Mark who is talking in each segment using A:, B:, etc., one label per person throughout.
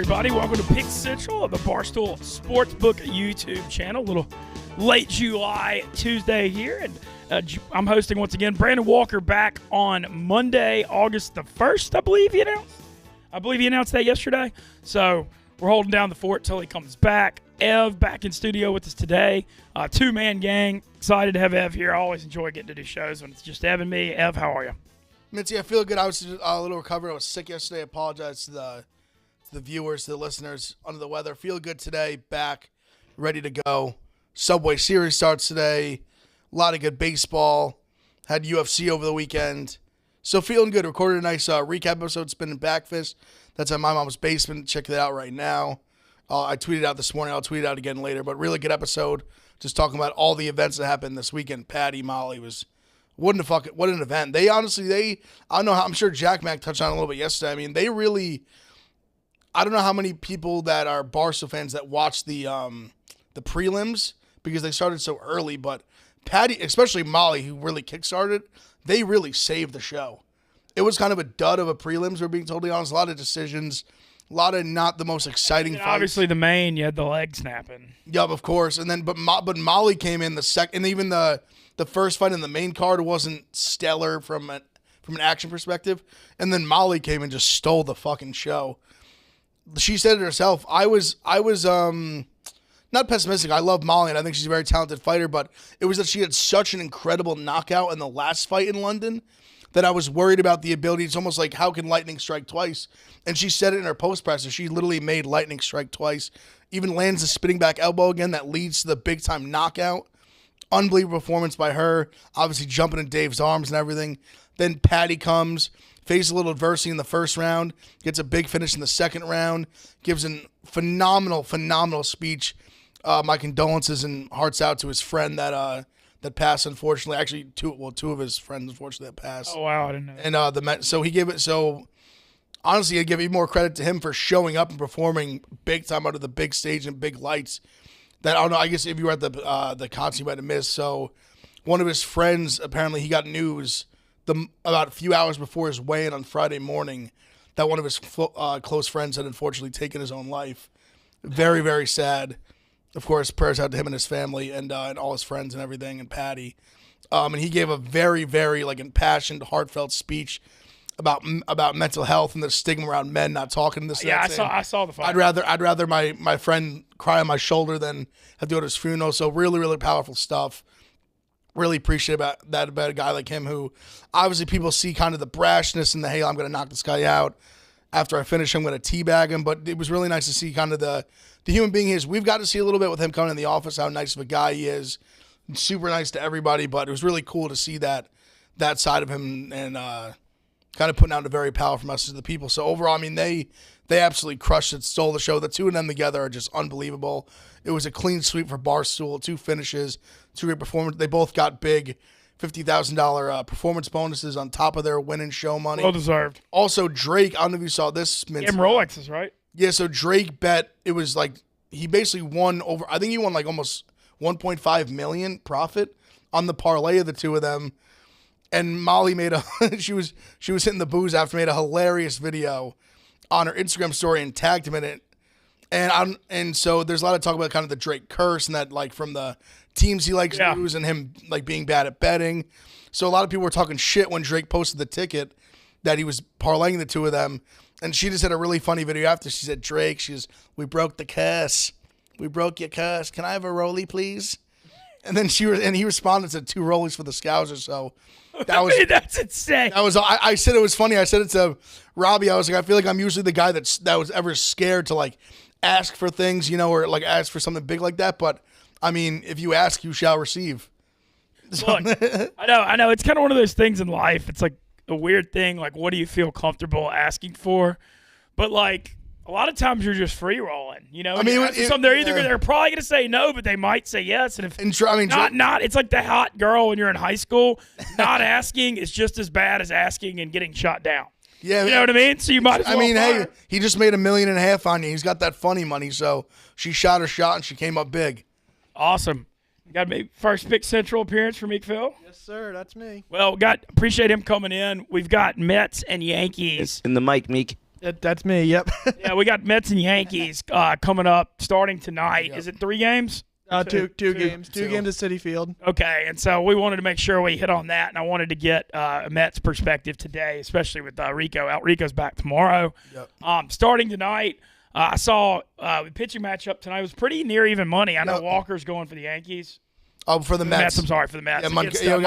A: everybody. Welcome to Pick Central of the Barstool Sportsbook YouTube channel. A little late July Tuesday here. And I'm hosting once again. Brandon Walker back on Monday, August the 1st, I believe he announced. I believe he announced that yesterday. So we're holding down the fort till he comes back. Ev back in studio with us today. Two-man gang. Excited to have Ev here. I always enjoy getting to do shows when it's just Ev and me. Ev, how are you?
B: Mitzi, I feel good. I was a little recovered. I was sick yesterday. I apologize to the viewers, to the listeners, under the weather. Feel good today. Back, ready to go. Subway Series starts today. A lot of good baseball. Had UFC over the weekend. So feeling good. Recorded a nice recap episode, Spinning Backfist. That's at my mom's basement. Check that out right now. I tweeted out this morning. I'll tweet it out again later. But really good episode. Just talking about all the events that happened this weekend. Patty, Molly was... What an event. I don't know how, I'm sure Jack Mack touched on it a little bit yesterday. I mean, they really, I don't know how many people that are Barstool fans that watch the prelims because they started so early, but Patty, especially Molly, who really kickstarted, they really saved the show. It was kind of a dud of a prelims, we're being totally honest. A lot of decisions, a lot of not the most exciting fights.
A: Obviously the main, you had the leg snapping.
B: Yup, of course. And then, but Molly came in the second, and even the first fight in the main card wasn't stellar from an action perspective. And then Molly came and just stole the fucking show. She said it herself. I was not pessimistic. I love Molly, and I think she's a very talented fighter, but it was that she had such an incredible knockout in the last fight in London that I was worried about the ability. It's almost like, how can lightning strike twice? And she said it in her post-presser. She literally made lightning strike twice. Even lands the spinning back elbow again that leads to the big-time knockout. Unbelievable performance by her, obviously jumping in Dave's arms and everything. Then Patty comes, faces a little adversity in the first round, gets a big finish in the second round, gives a phenomenal speech. My condolences and hearts out to his friend that passed, unfortunately. Actually, two of his friends, unfortunately, that passed.
A: Oh, wow, I didn't know that.
B: And so he gave it, honestly, I'd give even more credit to him for showing up and performing big time out of the big stage and big lights. That, I don't know, I guess if you were at the concert, you might have missed. So one of his friends, apparently he got news about a few hours before his weigh-in on Friday morning that one of his close friends had unfortunately taken his own life. Very, very sad. Of course, prayers out to him and his family and all his friends and everything, and Patty. And he gave a very, very impassioned, heartfelt speech about mental health and the stigma around men not talking to this.
A: Yeah, I saw the fight.
B: I'd rather my friend cry on my shoulder than have to go to his funeral. So really, really powerful stuff. Really appreciate about a guy like him who obviously people see kind of the brashness and the, hey, I'm going to knock this guy out. After I finish, I'm going to teabag him. But it was really nice to see kind of the human being he is. We've got to see a little bit with him coming in the office, how nice of a guy he is. Super nice to everybody. But it was really cool to see that side of him and kind of putting out a very powerful message to the people. So overall, I mean, they absolutely crushed it, stole the show. The two of them together are just unbelievable. It was a clean sweep for Barstool, 2 finishes, 2 great performances. They both got big $50,000 performance bonuses on top of their winning show money.
A: Well deserved.
B: Also, Drake, I don't know if you saw this.
A: Game Rolexes, right?
B: Yeah, so Drake bet, it was he basically won over, I think he won almost $1.5 million profit on the parlay of the two of them. And Molly made she was hitting the booze after, made a hilarious video on her Instagram story and tagged him in it. And so there's a lot of talk about kind of the Drake curse and that from the teams he likes to lose and him being bad at betting. So a lot of people were talking shit when Drake posted the ticket that he was parlaying the two of them. And she just had a really funny video after. She said, Drake, we broke the curse. We broke your curse. Can I have a rollie, please? And then he responded to 2 rollies for the Scousers. So that was
A: that's insane.
B: That was I said it was funny. I said it to Robbie. I was like, I feel like I'm usually the guy that was ever scared to ask for things, or ask for something big like that. But I mean, if you ask, you shall receive.
A: So. Look, I know. It's kind of one of those things in life. It's a weird thing. What do you feel comfortable asking for? But a lot of times you're just free rolling, I mean, they're probably going to say no, but they might say yes. And if it's like the hot girl when you're in high school. Not asking is just as bad as asking and getting shot down.
B: Yeah,
A: you know what I mean. So you might. As well
B: hey, he just made $1.5 million on you. He's got that funny money, so she shot her shot and she came up big.
A: Awesome. Got maybe first Pick Central appearance for Meek Phil.
C: Yes, sir. That's me.
A: Well, appreciate him coming in. We've got Mets and Yankees
D: In the mic, Meek.
C: That's me. Yep.
A: Yeah, we got Mets and Yankees coming up starting tonight.
B: Yep.
A: Is it 3 games?
C: Two games. Two games at Citi Field.
A: Okay, and so we wanted to make sure we hit on that, and I wanted to get a Mets perspective today, especially with Rico. Rico's back tomorrow.
B: Yep.
A: Starting tonight, I saw the pitching matchup tonight. It was pretty near even money. I know Walker's going for the Yankees.
B: Oh, for the Mets.
A: I'm sorry, for the Mets.
B: Yeah,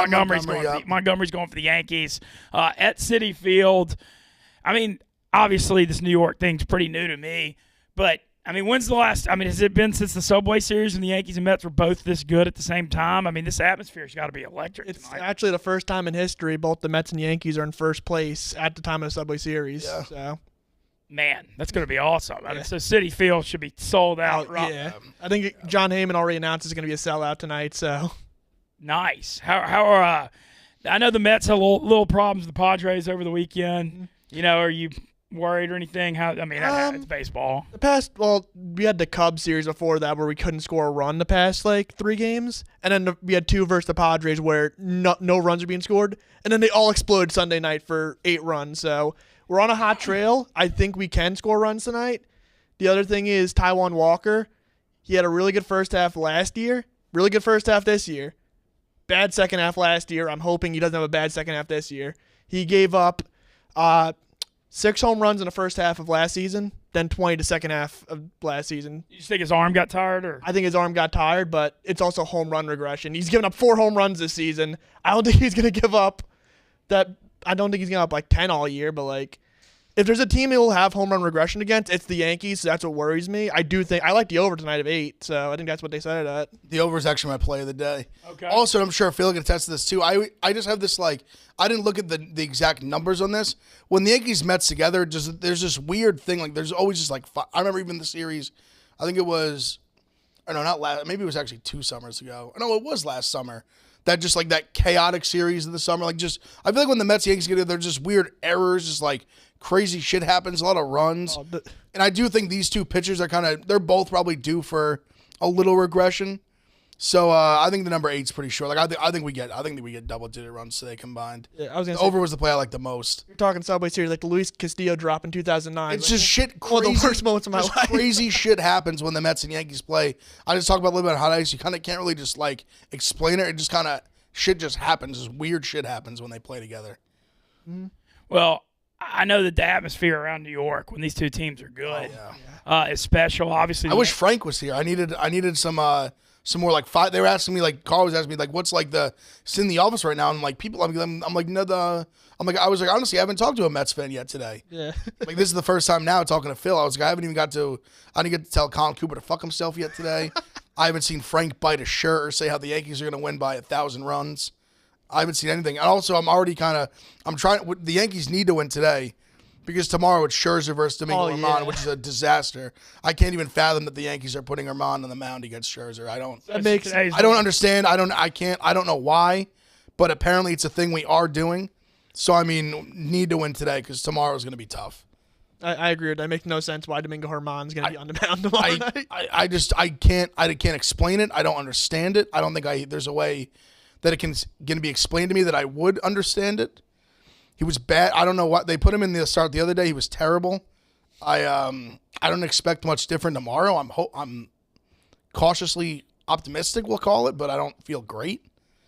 A: Montgomery's going for the Yankees at Citi Field. I mean, obviously, this New York thing's pretty new to me, but I mean, when's the last? I mean, has it been since the Subway Series and the Yankees and Mets were both this good at the same time? I mean, this atmosphere's got to be electric.
C: It's
A: tonight.
C: actually the first time in history both the Mets and Yankees are in first place at the time of the Subway Series.
B: Yeah.
C: So,
A: man, that's going to be awesome. I mean, so Citi Field should be sold out.
C: Yeah, I think John Heyman already announced it's going to be a sellout tonight. So,
A: nice. How are? I know the Mets had little problems with the Padres over the weekend. You know, are you worried or anything? It's baseball.
C: We had the Cubs series before that where we couldn't score a run the past 3 games, and then we had 2 versus the Padres where no runs are being scored, and then they all exploded Sunday night for 8 runs. So we're on a hot trail. I think we can score runs tonight. The other thing is Taijuan Walker. He had a really good first half last year, really good first half this year. Bad second half last year. I'm hoping he doesn't have a bad second half this year. He gave up 6 home runs in the first half of last season, then 20 the second half of last season.
A: You just think his arm got tired? Or
C: I think his arm got tired, but it's also home run regression. He's given up 4 home runs this season. I don't think he's going to give up that. I don't think he's going to give up 10 all year, but if there's a team he'll have home run regression against, it's the Yankees. So that's what worries me. I like the over tonight of 8, so I think that's what they set it at.
B: The over is actually my play of the day.
A: Okay.
B: Also, I'm sure Phil can attest to this too. I just have this I didn't look at the exact numbers on this. When the Yankees Mets together, there's this weird thing. There's always just I remember even the series. I think it was, or no, not last. Maybe it was actually 2 summers ago. No, it was last summer. That just that chaotic series of the summer. I feel like when the Mets and Yankees get together, there's just weird errors. Just crazy shit happens, a lot of runs. And I do think these 2 pitchers are they're both probably due for a little regression. So I think the number 8's pretty sure. I think we get double-digit runs today combined.
C: Yeah, I was gonna
B: say, over was the play I like the most.
C: You're talking Subway Series, the Luis Castillo drop in 2009.
B: It's just shit.
C: One of the worst moments of my life.
B: Crazy shit happens when the Mets and Yankees play. I just talk about a little bit of hot ice. You kind of can't really just explain it. It just shit just happens. Just weird shit happens when they play together.
A: Mm-hmm. Well, I know that the atmosphere around New York when these 2 teams are good is special. Obviously,
B: I wish Frank was here. I needed some more five. They were asking me Carl was asking me what's it's in the office right now. And people, I'm like no I was honestly I haven't talked to a Mets fan yet today.
C: Yeah.
B: This is the first time now talking to Phil. I was I didn't get to tell Colin Cooper to fuck himself yet today. I haven't seen Frank bite a shirt or say how the Yankees are going to win by 1,000 runs. I haven't seen anything. And also, I'm already I'm trying. The Yankees need to win today because tomorrow it's Scherzer versus Domingo Germán, which is a disaster. I can't even fathom that the Yankees are putting Germán on the mound against Scherzer. I don't understand. I don't know why, but apparently it's a thing we are doing. So need to win today because tomorrow is going to be tough.
C: I agree with that. It makes no sense why Domingo Germán is going to be on the mound tomorrow night.
B: I can't explain it. I don't understand it. I don't think there's a way that it can be explained to me that I would understand it. He was bad. I don't know what they put him in the start the other day. He was terrible. I don't expect much different tomorrow. I'm cautiously optimistic, we'll call it, but I don't feel great.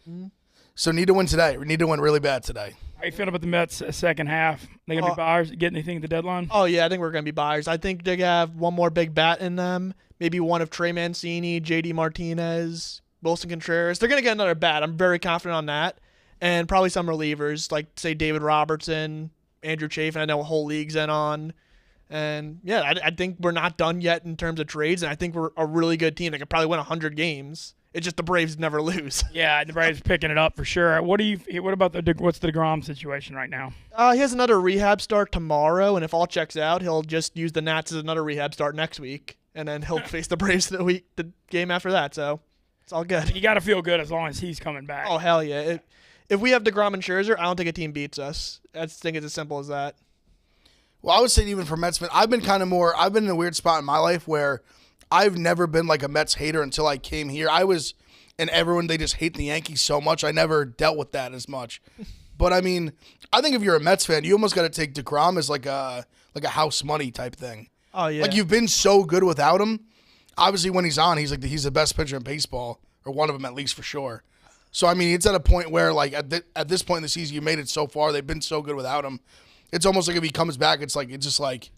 B: Mm-hmm. So need to win today. We need to win really bad today.
A: How you feeling about the Mets second half? They gonna be buyers? Get anything at the deadline?
C: Oh yeah, I think we're gonna be buyers. I think they have one more big bat in them. Maybe one of Trey Mancini, JD Martinez, Wilson Contreras. They're gonna get another bat. I'm very confident on that. And probably some relievers, like say David Robertson, Andrew Chafin. I know a whole league's in on. And yeah, I think we're not done yet in terms of trades, and I think we're a really good team. They could probably win 100 games. It's just the Braves never lose.
A: Yeah, the Braves picking it up for sure. What about what's the DeGrom situation right now?
C: He has another rehab start tomorrow, and if all checks out, he'll just use the Nats as another rehab start next week, and then he'll face the Braves the game after that. So it's all good.
A: You got to feel good as long as he's coming back.
C: Oh hell yeah! If we have DeGrom and Scherzer, I don't think a team beats us. I think it's as simple as that.
B: Well, I would say even for Mets fans, I've been in a weird spot in my life where I've never been like a Mets hater until I came here. They just hate the Yankees so much. I never dealt with that as much. But I think if you're a Mets fan, you almost got to take DeGrom as like like a house money type thing.
C: Oh yeah.
B: Like you've been so good without him. Obviously, when he's on, he's the best pitcher in baseball, or one of them at least for sure. So I mean, it's at a point where like at this point in the season, you made it so far. They've been so good without him. It's almost like if he comes back, it's just like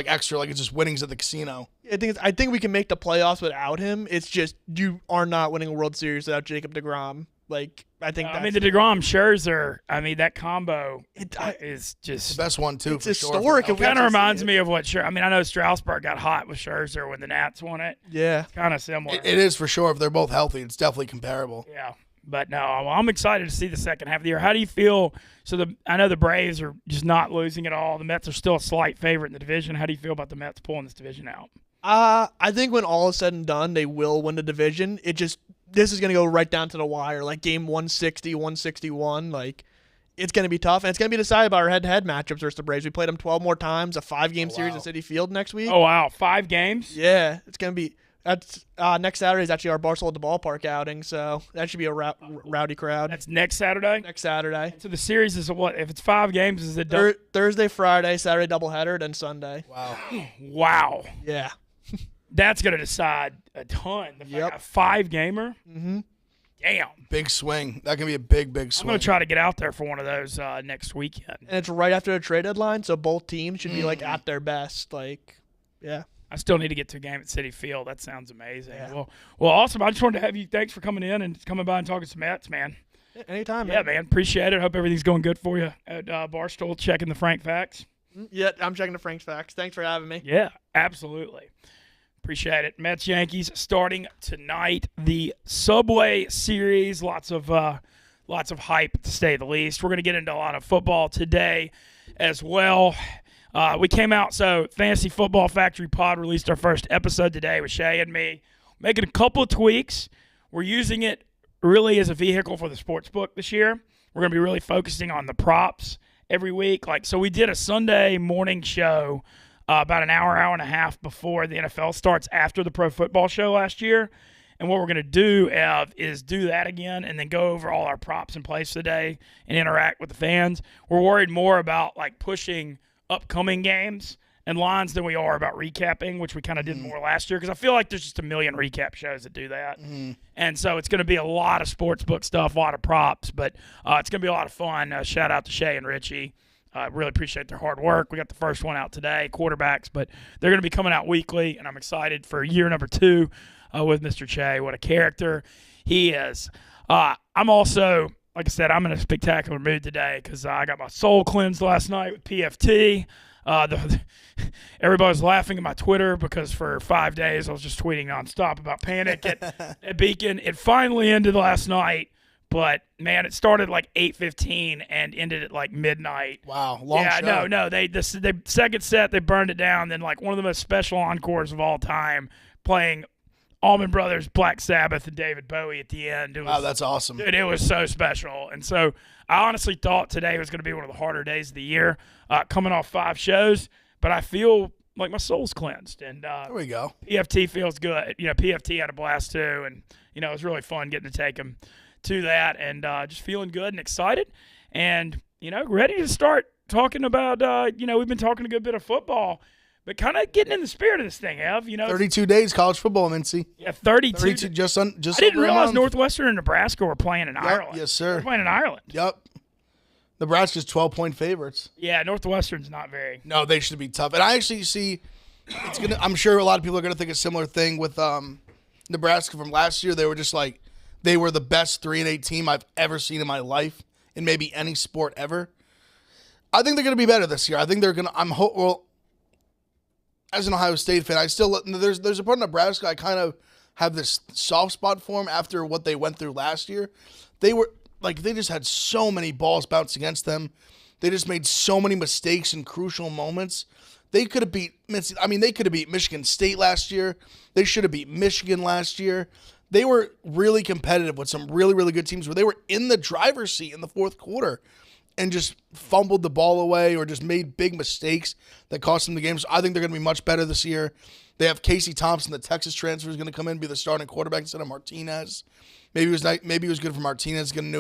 B: extra, like it's just winnings at the casino.
C: I think we can make the playoffs without him. It's just you are not winning a World Series without Jacob deGrom. Like I think.
A: I mean, the DeGrom Scherzer. I mean, that combo is just
B: the best one too.
C: It's
B: for
C: historic.
B: Sure.
A: It kind of reminds me of what Scherzer. I mean, I know Strasburg got hot with Scherzer when the Nats won it.
C: Yeah,
A: It's kind of similar.
B: It is for sure. If they're both healthy, it's definitely comparable.
A: Yeah. But no, I'm excited to see the second half of the year. How do you feel? So I know the Braves are just not losing at all. The Mets are still a slight favorite in the division. How do you feel about the Mets pulling this division out?
C: I think when all is said and done, they will win the division. This is going to go right down to the wire, like game 160, 161. Like, it's going to be tough, and it's going to be decided by our head-to-head matchups versus the Braves. We played them 12 more times, a 5-game series at Citi Field next week.
A: Oh, wow. 5 games?
C: Yeah, it's going to be – that's next Saturday is actually our Barstool at the Ballpark outing, so that should be a rowdy crowd.
A: That's next Saturday?
C: Next Saturday.
A: So the series is what? If it's 5 games, is it
C: Thursday, Friday, Saturday doubleheader, then Sunday.
B: Wow.
A: Wow.
C: Yeah.
A: That's going to decide a ton.
C: Yep.
A: A 5-gamer?
C: Mm-hmm.
A: Damn.
B: Big swing. That can be a big swing.
A: I'm going to try to get out there for one of those next weekend.
C: And it's right after the trade deadline, so both teams should be like at their best. Like, yeah.
A: I still need to get to a game at Citi Field. That sounds amazing.
C: Yeah.
A: Well, awesome. I just wanted to have you. Thanks for coming in and coming by and talking some Mets, man.
C: Anytime,
A: Yeah, man. Appreciate it. Hope everything's going good for you at Barstool. Checking the Frank facts.
C: Yeah, I'm checking the Frank's facts. Thanks for having me.
A: Yeah, absolutely. Appreciate it. Mets Yankees starting tonight. The Subway Series. Lots of hype to say the least. We're going to get into a lot of football today as well. We came out, so Fantasy Football Factory Pod released our first episode today with Shay and me, making a couple of tweaks. We're using it really as a vehicle for the sports book this year. We're going to be really focusing on the props every week. So we did a Sunday morning show about an hour and a half before the NFL starts after the Pro Football Show last year. And what we're going to do, Ev, is do that again and then go over all our props in place today and interact with the fans. We're worried more about pushing upcoming games and lines than we are about recapping, which we kind of did more last year because I feel like there's just a million recap shows that do that. And so it's going to be a lot of sportsbook stuff, a lot of props, but it's going to be a lot of fun. Shout out to Shay and Richie. Really appreciate their hard work. We got the first one out today, quarterbacks, but they're going to be coming out weekly, and I'm excited for year number 2 with Mr. Che. What a character he is. I'm also, like I said, I'm in a spectacular mood today because I got my soul cleansed last night with PFT. Everybody was laughing at my Twitter because for 5 days I was just tweeting nonstop about Panic at Beacon. It finally ended last night, but man, it started 8:15 and ended at midnight.
B: Wow, long show.
A: Yeah, no. The second set they burned it down. Then one of the most special encores of all time, playing Allman Brothers, Black Sabbath, and David Bowie at the end.
B: Wow, that's awesome.
A: Dude, it was so special. And so I honestly thought today was going to be one of the harder days of the year, coming off 5 shows. But I feel like my soul's cleansed. And
B: there we go.
A: PFT feels good. PFT had a blast too. And, it was really fun getting to take him to that. And just feeling good and excited. And, ready to start talking about, we've been talking a good bit of football. But kind of getting in the spirit of this thing, Ev.
B: 32 days college football, Mincy.
A: Yeah, 32.
B: 32 just
A: I didn't realize Northwestern and Nebraska were playing in Ireland.
B: Yes, sir.
A: They're playing in Ireland.
B: Yep. Nebraska's 12-point favorites.
A: Yeah, Northwestern's not very.
B: No, they should be tough. And I actually see I'm sure a lot of people are gonna think a similar thing with Nebraska from last year. They were just they were the best 3-8 team I've ever seen in my life in maybe any sport ever. I think they're gonna be better this year. I think they're gonna as an Ohio State fan, there's a part of Nebraska I kind of have this soft spot for them after what they went through last year. They were they just had so many balls bounce against them. They just made so many mistakes in crucial moments. They could have beat Michigan State last year. They should have beat Michigan last year. They were really competitive with some really, really good teams where they were in the driver's seat in the fourth quarter and just fumbled the ball away or just made big mistakes that cost them the game. So I think they're going to be much better this year. They have Casey Thompson, the Texas transfer, is going to come in and be the starting quarterback instead of Martinez. Maybe it was good for Martinez getting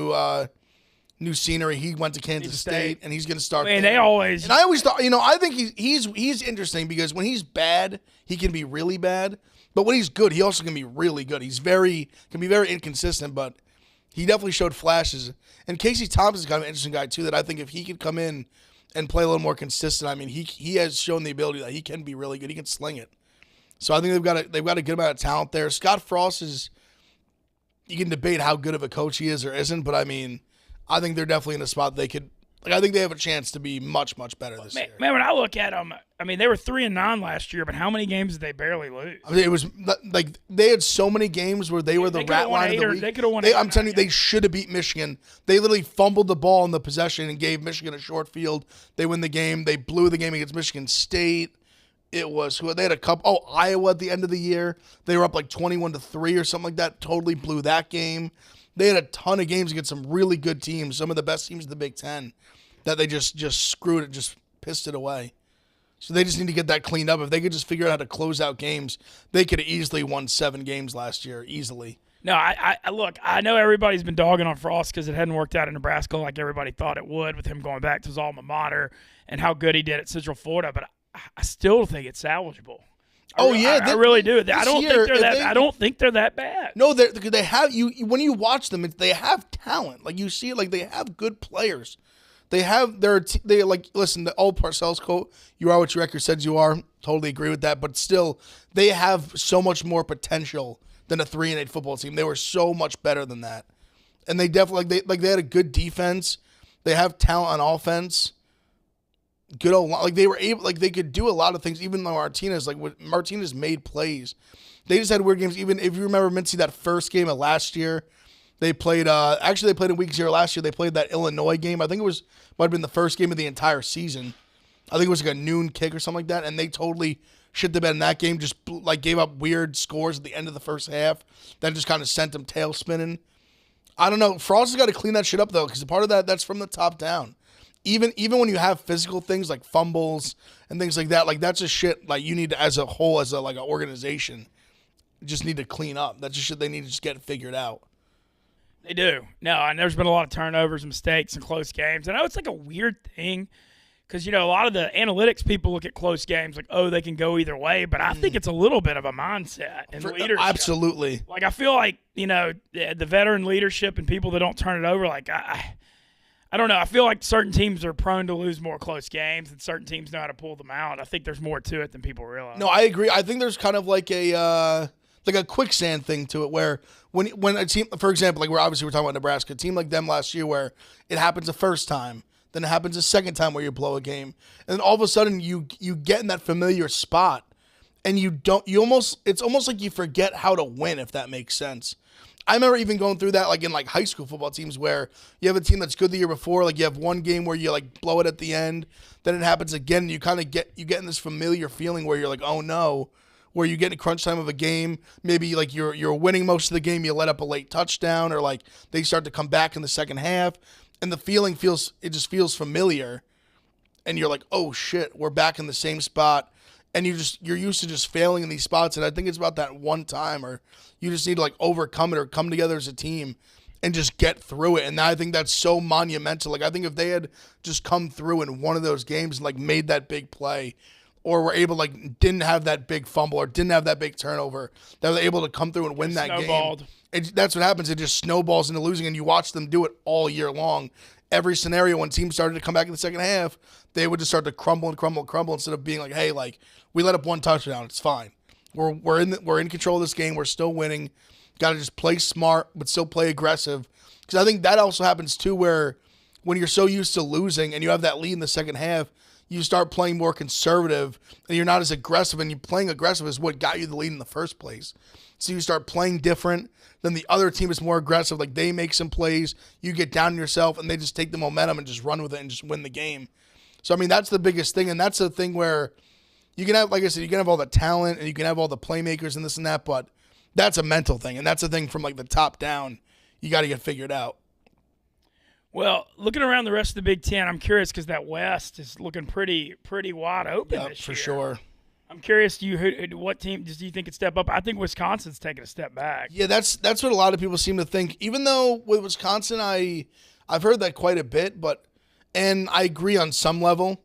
B: new scenery. He went to Kansas State, and he's going to start.
A: And they always.
B: And I always thought, I think he's interesting because when he's bad, he can be really bad. But when he's good, he also can be really good. Can be very inconsistent, but he definitely showed flashes. And Casey Thompson is kind of an interesting guy too. That I think if he could come in and play a little more consistent, I mean, he has shown the ability that he can be really good. He can sling it. So I think they've got a good amount of talent there. Scott Frost is. You can debate how good of a coach he is or isn't, but I mean, I think they're definitely in a spot they could. I think they have a chance to be much, much better this year.
A: Man, when I look at them, I mean, they were 3-9 last year, but how many games did they barely lose?
B: I mean, it was like they had so many games where they were the rat line of the week.
A: They could have won.
B: I'm telling you, they should have beat Michigan. They literally fumbled the ball in the possession and gave Michigan a short field. They win the game. They blew the game against Michigan State. It was who they had a couple. Oh, Iowa at the end of the year, they were up like 21-3 or something like that. Totally blew that game. They had a ton of games against some really good teams, some of the best teams in the Big Ten, that they just screwed it, just pissed it away. So they just need to get that cleaned up. If they could just figure out how to close out games, they could have easily won 7 games last year, easily.
A: No, I look, I know everybody's been dogging on Frost because it hadn't worked out in Nebraska like everybody thought it would with him going back to his alma mater and how good he did at Central Florida, but I still think it's salvageable. I really do. I don't think they're that bad.
B: No, they have you when you watch them, they have talent. Like you see it, like they have good players. Listen, the old Parcells quote, "You are what your record says you are." Totally agree with that, but still, they have so much more potential than a 3-8 football team. They were so much better than that, and they definitely they had a good defense. They have talent on offense. Good old, they were able, they could do a lot of things. Even though Martinez made plays, they just had weird games. Even if you remember, Mincy, that first game of last year, they played. Actually, they played in week 0 last year. They played that Illinois game. I think might have been the first game of the entire season. I think it was like a noon kick or something like that, and they totally shit the bed in that game. Just gave up weird scores at the end of the first half that just kind of sent them tail spinning. I don't know. Frost has got to clean that shit up though, because part of that's from the top down. Even when you have physical things like fumbles and things like that, that's just shit you need to, as a whole, as an organization, just need to clean up. That's just shit they need to just get figured out.
A: They do. No, and there's been a lot of turnovers, mistakes, and close games. And I know it's a weird thing because, a lot of the analytics people look at close games like, oh, they can go either way. But I think it's a little bit of a mindset and leadership.
B: Absolutely.
A: I feel like, the veteran leadership and people that don't turn it over, I don't know. I feel like certain teams are prone to lose more close games, and certain teams know how to pull them out. I think there's more to it than people realize.
B: No, I agree. I think there's kind of a quicksand thing to it, where when a team, for example, we're talking about Nebraska, a team like them last year, where it happens the first time, then it happens the second time where you blow a game, and then all of a sudden you get in that familiar spot, and it's almost like you forget how to win, if that makes sense. I remember even going through that in high school football teams where you have a team that's good the year before, you have one game where you blow it at the end, then it happens again, and you kind of get in this familiar feeling where you're like, oh no, where you get in crunch time of a game, maybe you're winning most of the game, you let up a late touchdown, or they start to come back in the second half, and the feeling just feels familiar, and you're like, oh shit, we're back in the same spot. And you're used to just failing in these spots, and I think it's about that one time, or you just need to overcome it or come together as a team and just get through it. And I think that's so monumental. I think if they had just come through in one of those games and made that big play, or were able didn't have that big fumble or didn't have that big turnover, that were able to come through and win that game. That's what happens. It just snowballs into losing, and you watch them do it all year long. Every scenario when teams started to come back in the second half, they would just start to crumble instead of being hey, we let up one touchdown, it's fine. We're in control of this game. We're still winning. Got to just play smart, but still play aggressive. Because I think that also happens too, where when you're so used to losing and you have that lead in the second half, you start playing more conservative and you're not as aggressive. And you playing aggressive is what got you the lead in the first place. So you start playing different. Then the other team is more aggressive. They make some plays. You get down on yourself, and they just take the momentum and just run with it and just win the game. So, that's the biggest thing. And that's the thing where you can have, like I said, you can have all the talent and you can have all the playmakers and this and that, but that's a mental thing. And that's a thing from the top down you got to get figured out.
A: Well, looking around the rest of the Big Ten, I'm curious because that West is looking pretty wide open this year.
B: For sure.
A: I'm curious, what team do you think could step up? I think Wisconsin's taking a step back.
B: Yeah, that's what a lot of people seem to think. Even though with Wisconsin, I I've heard that quite a bit, and I agree on some level.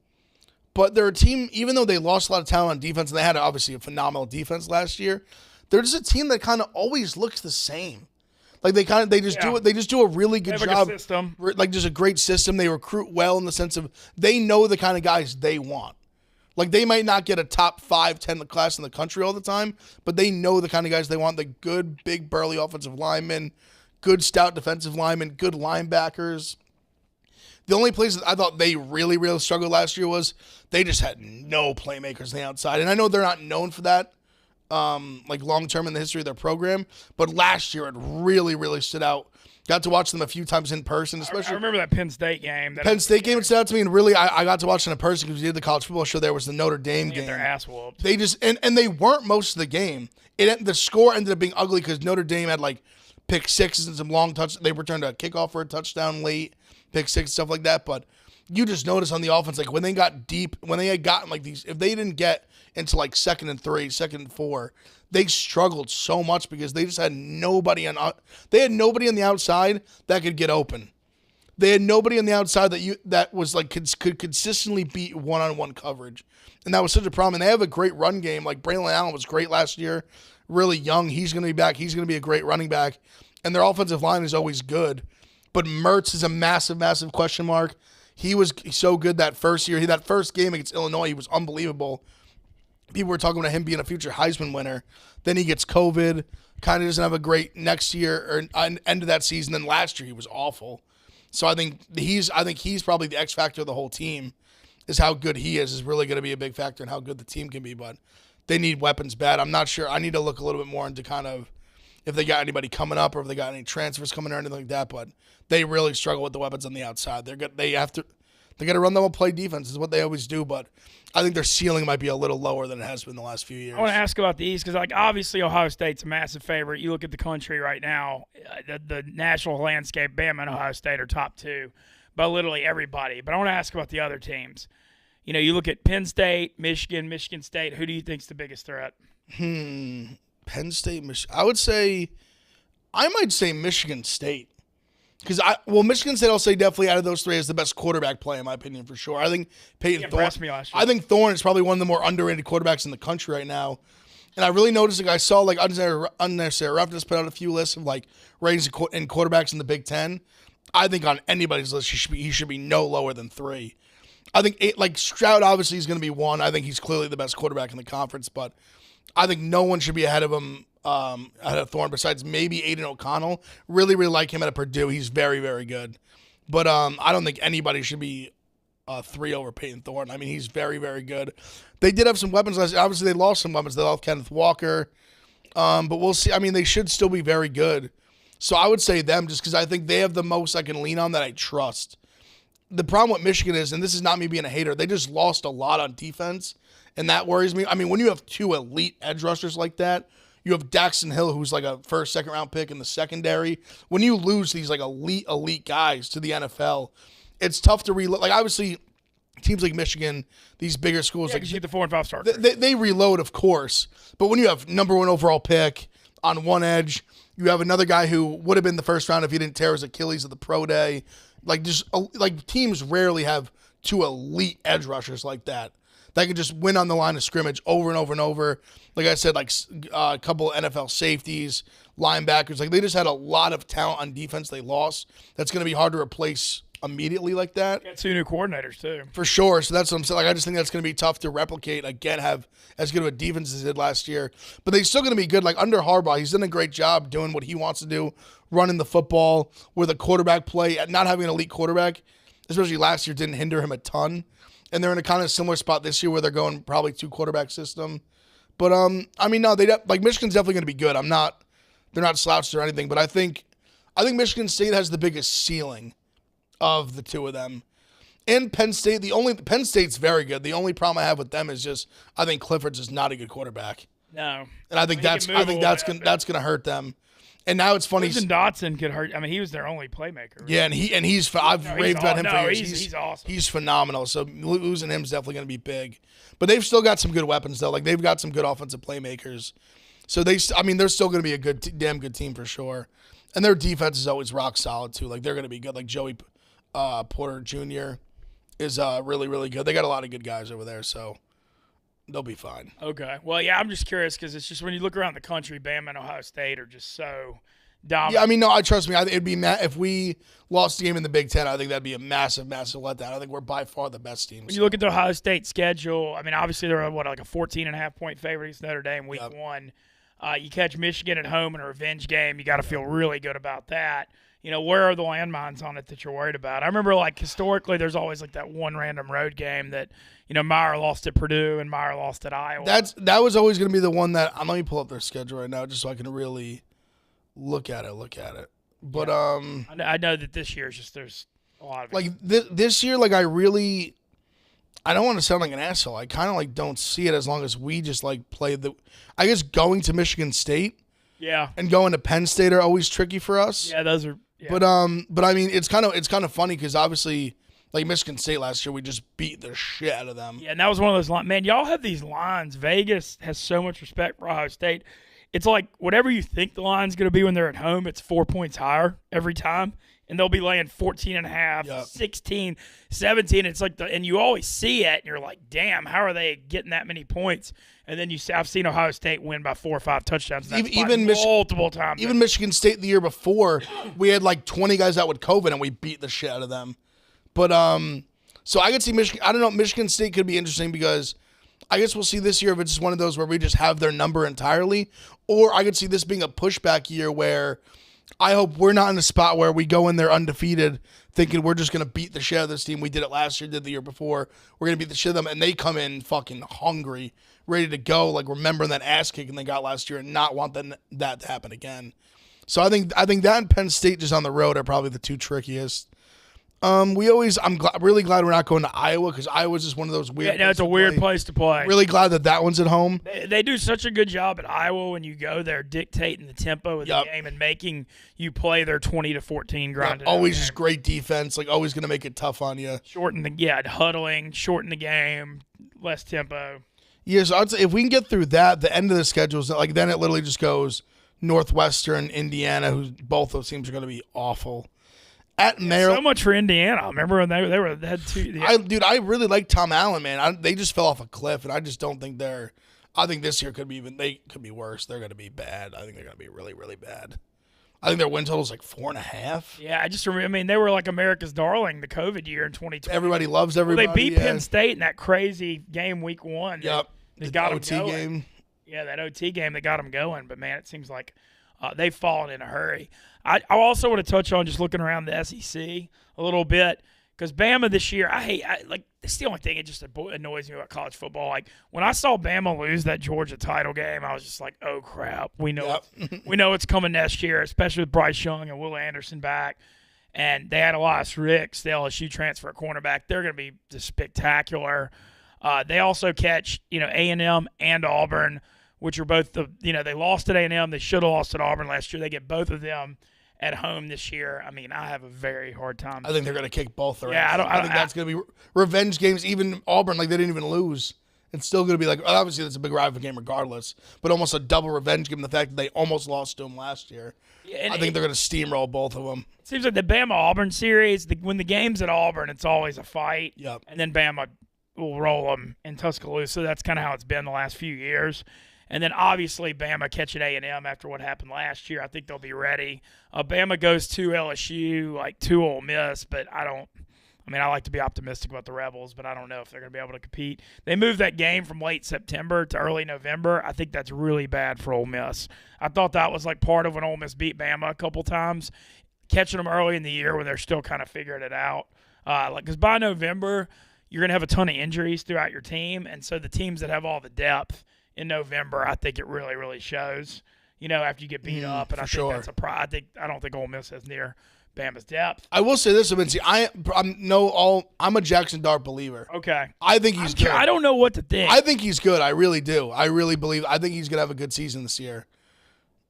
B: But they're a team, even though they lost a lot of talent on defense, and they had obviously a phenomenal defense last year, they're just a team that kind of always looks the same. Like they just do a really good job.
A: Like a system.
B: Like just a great system. They recruit well in the sense of they know the kind of guys they want. Like they might not get a top 5, 10 class in the country all the time, but they know the kind of guys they want. The good, big, burly offensive linemen, good, stout defensive linemen, good linebackers. The only place that I thought they really, really struggled last year was they just had no playmakers on the outside. And I know they're not known for that, like long-term in the history of their program, but last year it really, really stood out. Got to watch them a few times in person, especially.
A: I remember that Penn State game.
B: Penn State game stood out to me, and really, I got to watch it in person because we did the college football show. There was the Notre Dame game.
A: Their ass whooped.
B: They just and they weren't most of the game. The score ended up being ugly because Notre Dame had like pick sixes and some long touch. They returned a kickoff for a touchdown late, pick six, stuff like that. But you just notice on the offense, like when they got deep, when they had gotten like these, if they didn't get into like 2nd and 3, 2nd and 4, they struggled so much because they just had nobody on. They had nobody on the outside that could get open. They had nobody on the outside that was like could consistently beat one-on-one coverage, and that was such a problem. And they have a great run game. Like Braylon Allen was great last year, really young. He's going to be back. He's going to be a great running back, and their offensive line is always good. But Mertz is a massive, massive question mark. He was so good that first year. That first game against Illinois, he was unbelievable. People were talking about him being a future Heisman winner. Then he gets COVID, kind of doesn't have a great next year or end of that season. Then last year he was awful. So I think he's probably the X factor of the whole team. Is how good he is really going to be a big factor in how good the team can be. But they need weapons bad. I'm not sure. I need to look a little bit more into kind of if they got anybody coming up or if they got any transfers coming or anything like that. But they really struggle with the weapons on the outside. They got to run them and play defense is what they always do. But I think their ceiling might be a little lower than it has been the last few years.
A: I want to ask about the East because, like, obviously Ohio State's a massive favorite. You look at the country right now, the national landscape, Bama and Ohio State are top 2 by literally everybody. But I want to ask about the other teams. You know, you look at Penn State, Michigan State. Who do you think's the biggest threat?
B: Penn State, Michigan. I might say Michigan State. Because Michigan State, I'll say definitely out of those three is the best quarterback play in my opinion for sure. I think Peyton Thorne.
A: Me last year.
B: I think Thorne is probably one of the more underrated quarterbacks in the country right now. And I really noticed, like I saw like Unnecessary Roughness put out a few lists of like ratings in quarterbacks in the Big Ten. I think on anybody's list he should be no lower than 3. I think Stroud obviously is going to be 1. I think he's clearly the best quarterback in the conference, but I think no one should be ahead of him. Ahead of Thorne, besides maybe Aiden O'Connell. Really, really like him at Purdue. He's very, very good. But I don't think anybody should be 3 over Peyton Thorne. I mean, he's very, very good. They did have some weapons last year. Obviously, they lost some weapons. They lost Kenneth Walker. But we'll see. I mean, they should still be very good. So I would say them just because I think they have the most I can lean on that I trust. The problem with Michigan is, and this is not me being a hater, they just lost a lot on defense, and that worries me. I mean, when you have 2 elite edge rushers like that, you have Daxton Hill, who's like a first, second-round pick in the secondary. When you lose these like elite guys to the NFL, it's tough to reload. Like obviously, teams like Michigan, these bigger schools,
A: like you get the 4 and 5 stars.
B: They reload, of course. But when you have number 1 overall pick on one edge, you have another guy who would have been the first round if he didn't tear his Achilles at the pro day. Like teams rarely have 2 elite edge rushers like that. That could just win on the line of scrimmage over and over and over. Like I said, like a couple of NFL safeties, linebackers. Like they just had a lot of talent on defense they lost. That's going to be hard to replace immediately like that.
A: Got 2 new coordinators too.
B: For sure. So that's what I'm saying. Like I just think that's going to be tough to replicate. Again, have as good of a defense as they did last year. But they're still going to be good. Like under Harbaugh, he's done a great job doing what he wants to do, running the football with a quarterback play. Not having an elite quarterback, especially last year, didn't hinder him a ton. And they're in a kind of similar spot this year where they're going probably 2 quarterback system. But I mean, no, Michigan's definitely going to be good. They're not slouched or anything, but I think Michigan State has the biggest ceiling of the 2 of them. And Penn State, Penn State's very good. The only problem I have with them is just I think Clifford's just not a good quarterback.
A: No,
B: and I think that's going to hurt them. And now it's funny.
A: Even Dotson could hurt. I mean, he was their only playmaker. Really.
B: Yeah, I've raved about him for years.
A: He's awesome.
B: He's phenomenal. So losing him is definitely going to be big. But they've still got some good weapons though. Like they've got some good offensive playmakers. So they're still going to be a damn good team for sure. And their defense is always rock solid too. Like they're going to be good. Like Joey Porter Jr. is really, really good. They got a lot of good guys over there, so they'll be fine.
A: Okay. Well, yeah, I'm just curious because it's just when you look around the country, Bama and Ohio State are just so dominant.
B: Yeah, I mean, no, trust me. It'd be if we lost the game in the Big Ten, I think that'd be a massive, massive letdown. I think we're by far the best team.
A: When you look at the Ohio State schedule, I mean, obviously they're like a 14.5-point favorite against Notre Dame week one. You catch Michigan at home in a revenge game, you got to feel really good about that. Where are the landmines on it that you're worried about? I remember, like, historically, there's always, like, that one random road game that, Meyer lost at Purdue and Meyer lost at Iowa.
B: That was always going to be the one that – let me pull up their schedule right now just so I can really look at it. But
A: I know that this year is just there's a lot of –
B: like, this year, like, I don't want to sound like an asshole. I kind of, like, don't see it as long as we just, like, play the – I guess going to Michigan State and going to Penn State are always tricky for us.
A: Yeah, those are – yeah.
B: But I mean, it's kind of funny because obviously, like Michigan State last year, we just beat the shit out of them.
A: Yeah, and that was one of those lines. Man, y'all have these lines. Vegas has so much respect for Ohio State. It's like whatever you think the line's going to be when they're at home, it's 4 points higher every time. And they'll be laying 14.5, 16, 17. It's like and you always see it, and you're like, damn, how are they getting that many points? And then I've seen Ohio State win by 4 or 5 touchdowns. Even multiple times.
B: Even Michigan State the year before, we had like 20 guys out with COVID, and we beat the shit out of them. But so I could see Michigan. I don't know. Michigan State could be interesting because I guess we'll see this year if it's just one of those where we just have their number entirely, or I could see this being a pushback year where. I hope we're not in a spot where we go in there undefeated thinking we're just going to beat the shit out of this team. We did it last year, did the year before. We're going to beat the shit out of them, and they come in fucking hungry, ready to go, like remembering that ass kicking they got last year and not want that to happen again. So I think that and Penn State just on the road are probably the two trickiest. I'm really glad we're not going to Iowa because Iowa's just one of those weird.
A: Yeah, it's a weird place to play.
B: Really glad that one's at home.
A: They do such a good job at Iowa when you go there, dictating the tempo of the game and making you play their 20 to 14 grind.
B: Always just great defense, like always going to make it tough on you.
A: Huddling, shorten the game, less tempo.
B: Yeah, so I'd say if we can get through that, the end of the schedule is like then it literally just goes Northwestern, Indiana, who both those teams are going to be awful. At Maryland,
A: so much for Indiana. Remember when they had two? Yeah.
B: I really like Tom Allen, man. They just fell off a cliff, and I just don't think they're. I think this year they could be worse. They're going to be bad. I think they're going to be really, really bad. I think their win total is like 4.5.
A: Yeah, I just remember. I mean, they were like America's darling the COVID year in 2020.
B: Everybody loves everybody.
A: Well, they beat Penn State in that crazy game week one.
B: Yep,
A: they got
B: OT
A: them going.
B: game.
A: Yeah, that OT game that got them going. But man, it seems like they've fallen in a hurry. I also want to touch on just looking around the SEC a little bit because Bama this year, it's the only thing that just annoys me about college football. Like when I saw Bama lose that Georgia title game, I was just like, oh crap, we know it's coming next year, especially with Bryce Young and Will Anderson back, and they had Elias Ricks, the LSU transfer cornerback. They're going to be just spectacular. They also catch A&M and Auburn, which are both they lost at A&M. They should have lost at Auburn last year. They get both of them at home this year. I mean, I have a very hard time.
B: I think they're going to kick both their
A: ass.
B: I think that's going to be revenge games. Even Auburn, like they didn't even lose. It's still going to be like, obviously that's a big rival game regardless, but almost a double revenge game. The fact that they almost lost to them last year. Yeah, I think they're going to steamroll both of them.
A: It seems like the Bama-Auburn series, when the game's at Auburn, it's always a fight.
B: Yep.
A: And then Bama will roll them in Tuscaloosa. That's kind of how it's been the last few years. And then obviously Bama catching A&M after what happened last year. I think they'll be ready. Bama goes to LSU, like to Ole Miss, but I like to be optimistic about the Rebels, but I don't know if they're going to be able to compete. They moved that game from late September to early November. I think that's really bad for Ole Miss. I thought that was like part of when Ole Miss beat Bama a couple times, catching them early in the year when they're still kind of figuring it out. Because by November, you're going to have a ton of injuries throughout your team, and so the teams that have all the depth in November, I think it really, really shows. After you get beat up, and I think that's I don't think Ole Miss has near Bama's depth.
B: I will say this, Vinci. I'm a Jackson Dart believer.
A: Okay,
B: I think he's good.
A: I don't know what to think.
B: I think he's good. I really do. I really believe. I think he's gonna have a good season this year.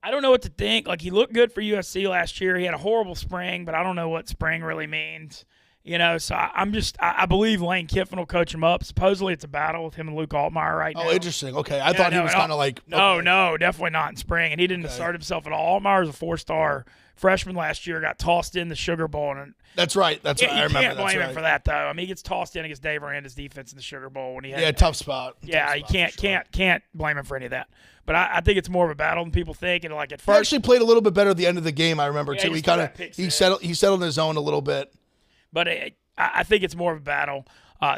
A: I don't know what to think. Like he looked good for USC last year. He had a horrible spring, but I don't know what spring really means. So I believe Lane Kiffin will coach him up. Supposedly it's a battle with him and Luke Altmaier right now.
B: Oh, interesting. Okay. I thought he was kind of like.
A: No, definitely not in spring. And he didn't assert himself at all. Altmaier was a 4-star freshman last year, got tossed in the Sugar Bowl. And
B: That's right. I remember.
A: You can't blame him for that, though. I mean, he gets tossed in against Dave Aranda's defense in the Sugar Bowl when he had
B: tough spot.
A: Yeah, you can't blame him for any of that. But I think it's more of a battle than people think. And like at first,
B: he actually played a little bit better at the end of the game. I remember too. He settled in his zone a little bit.
A: But I think it's more of a battle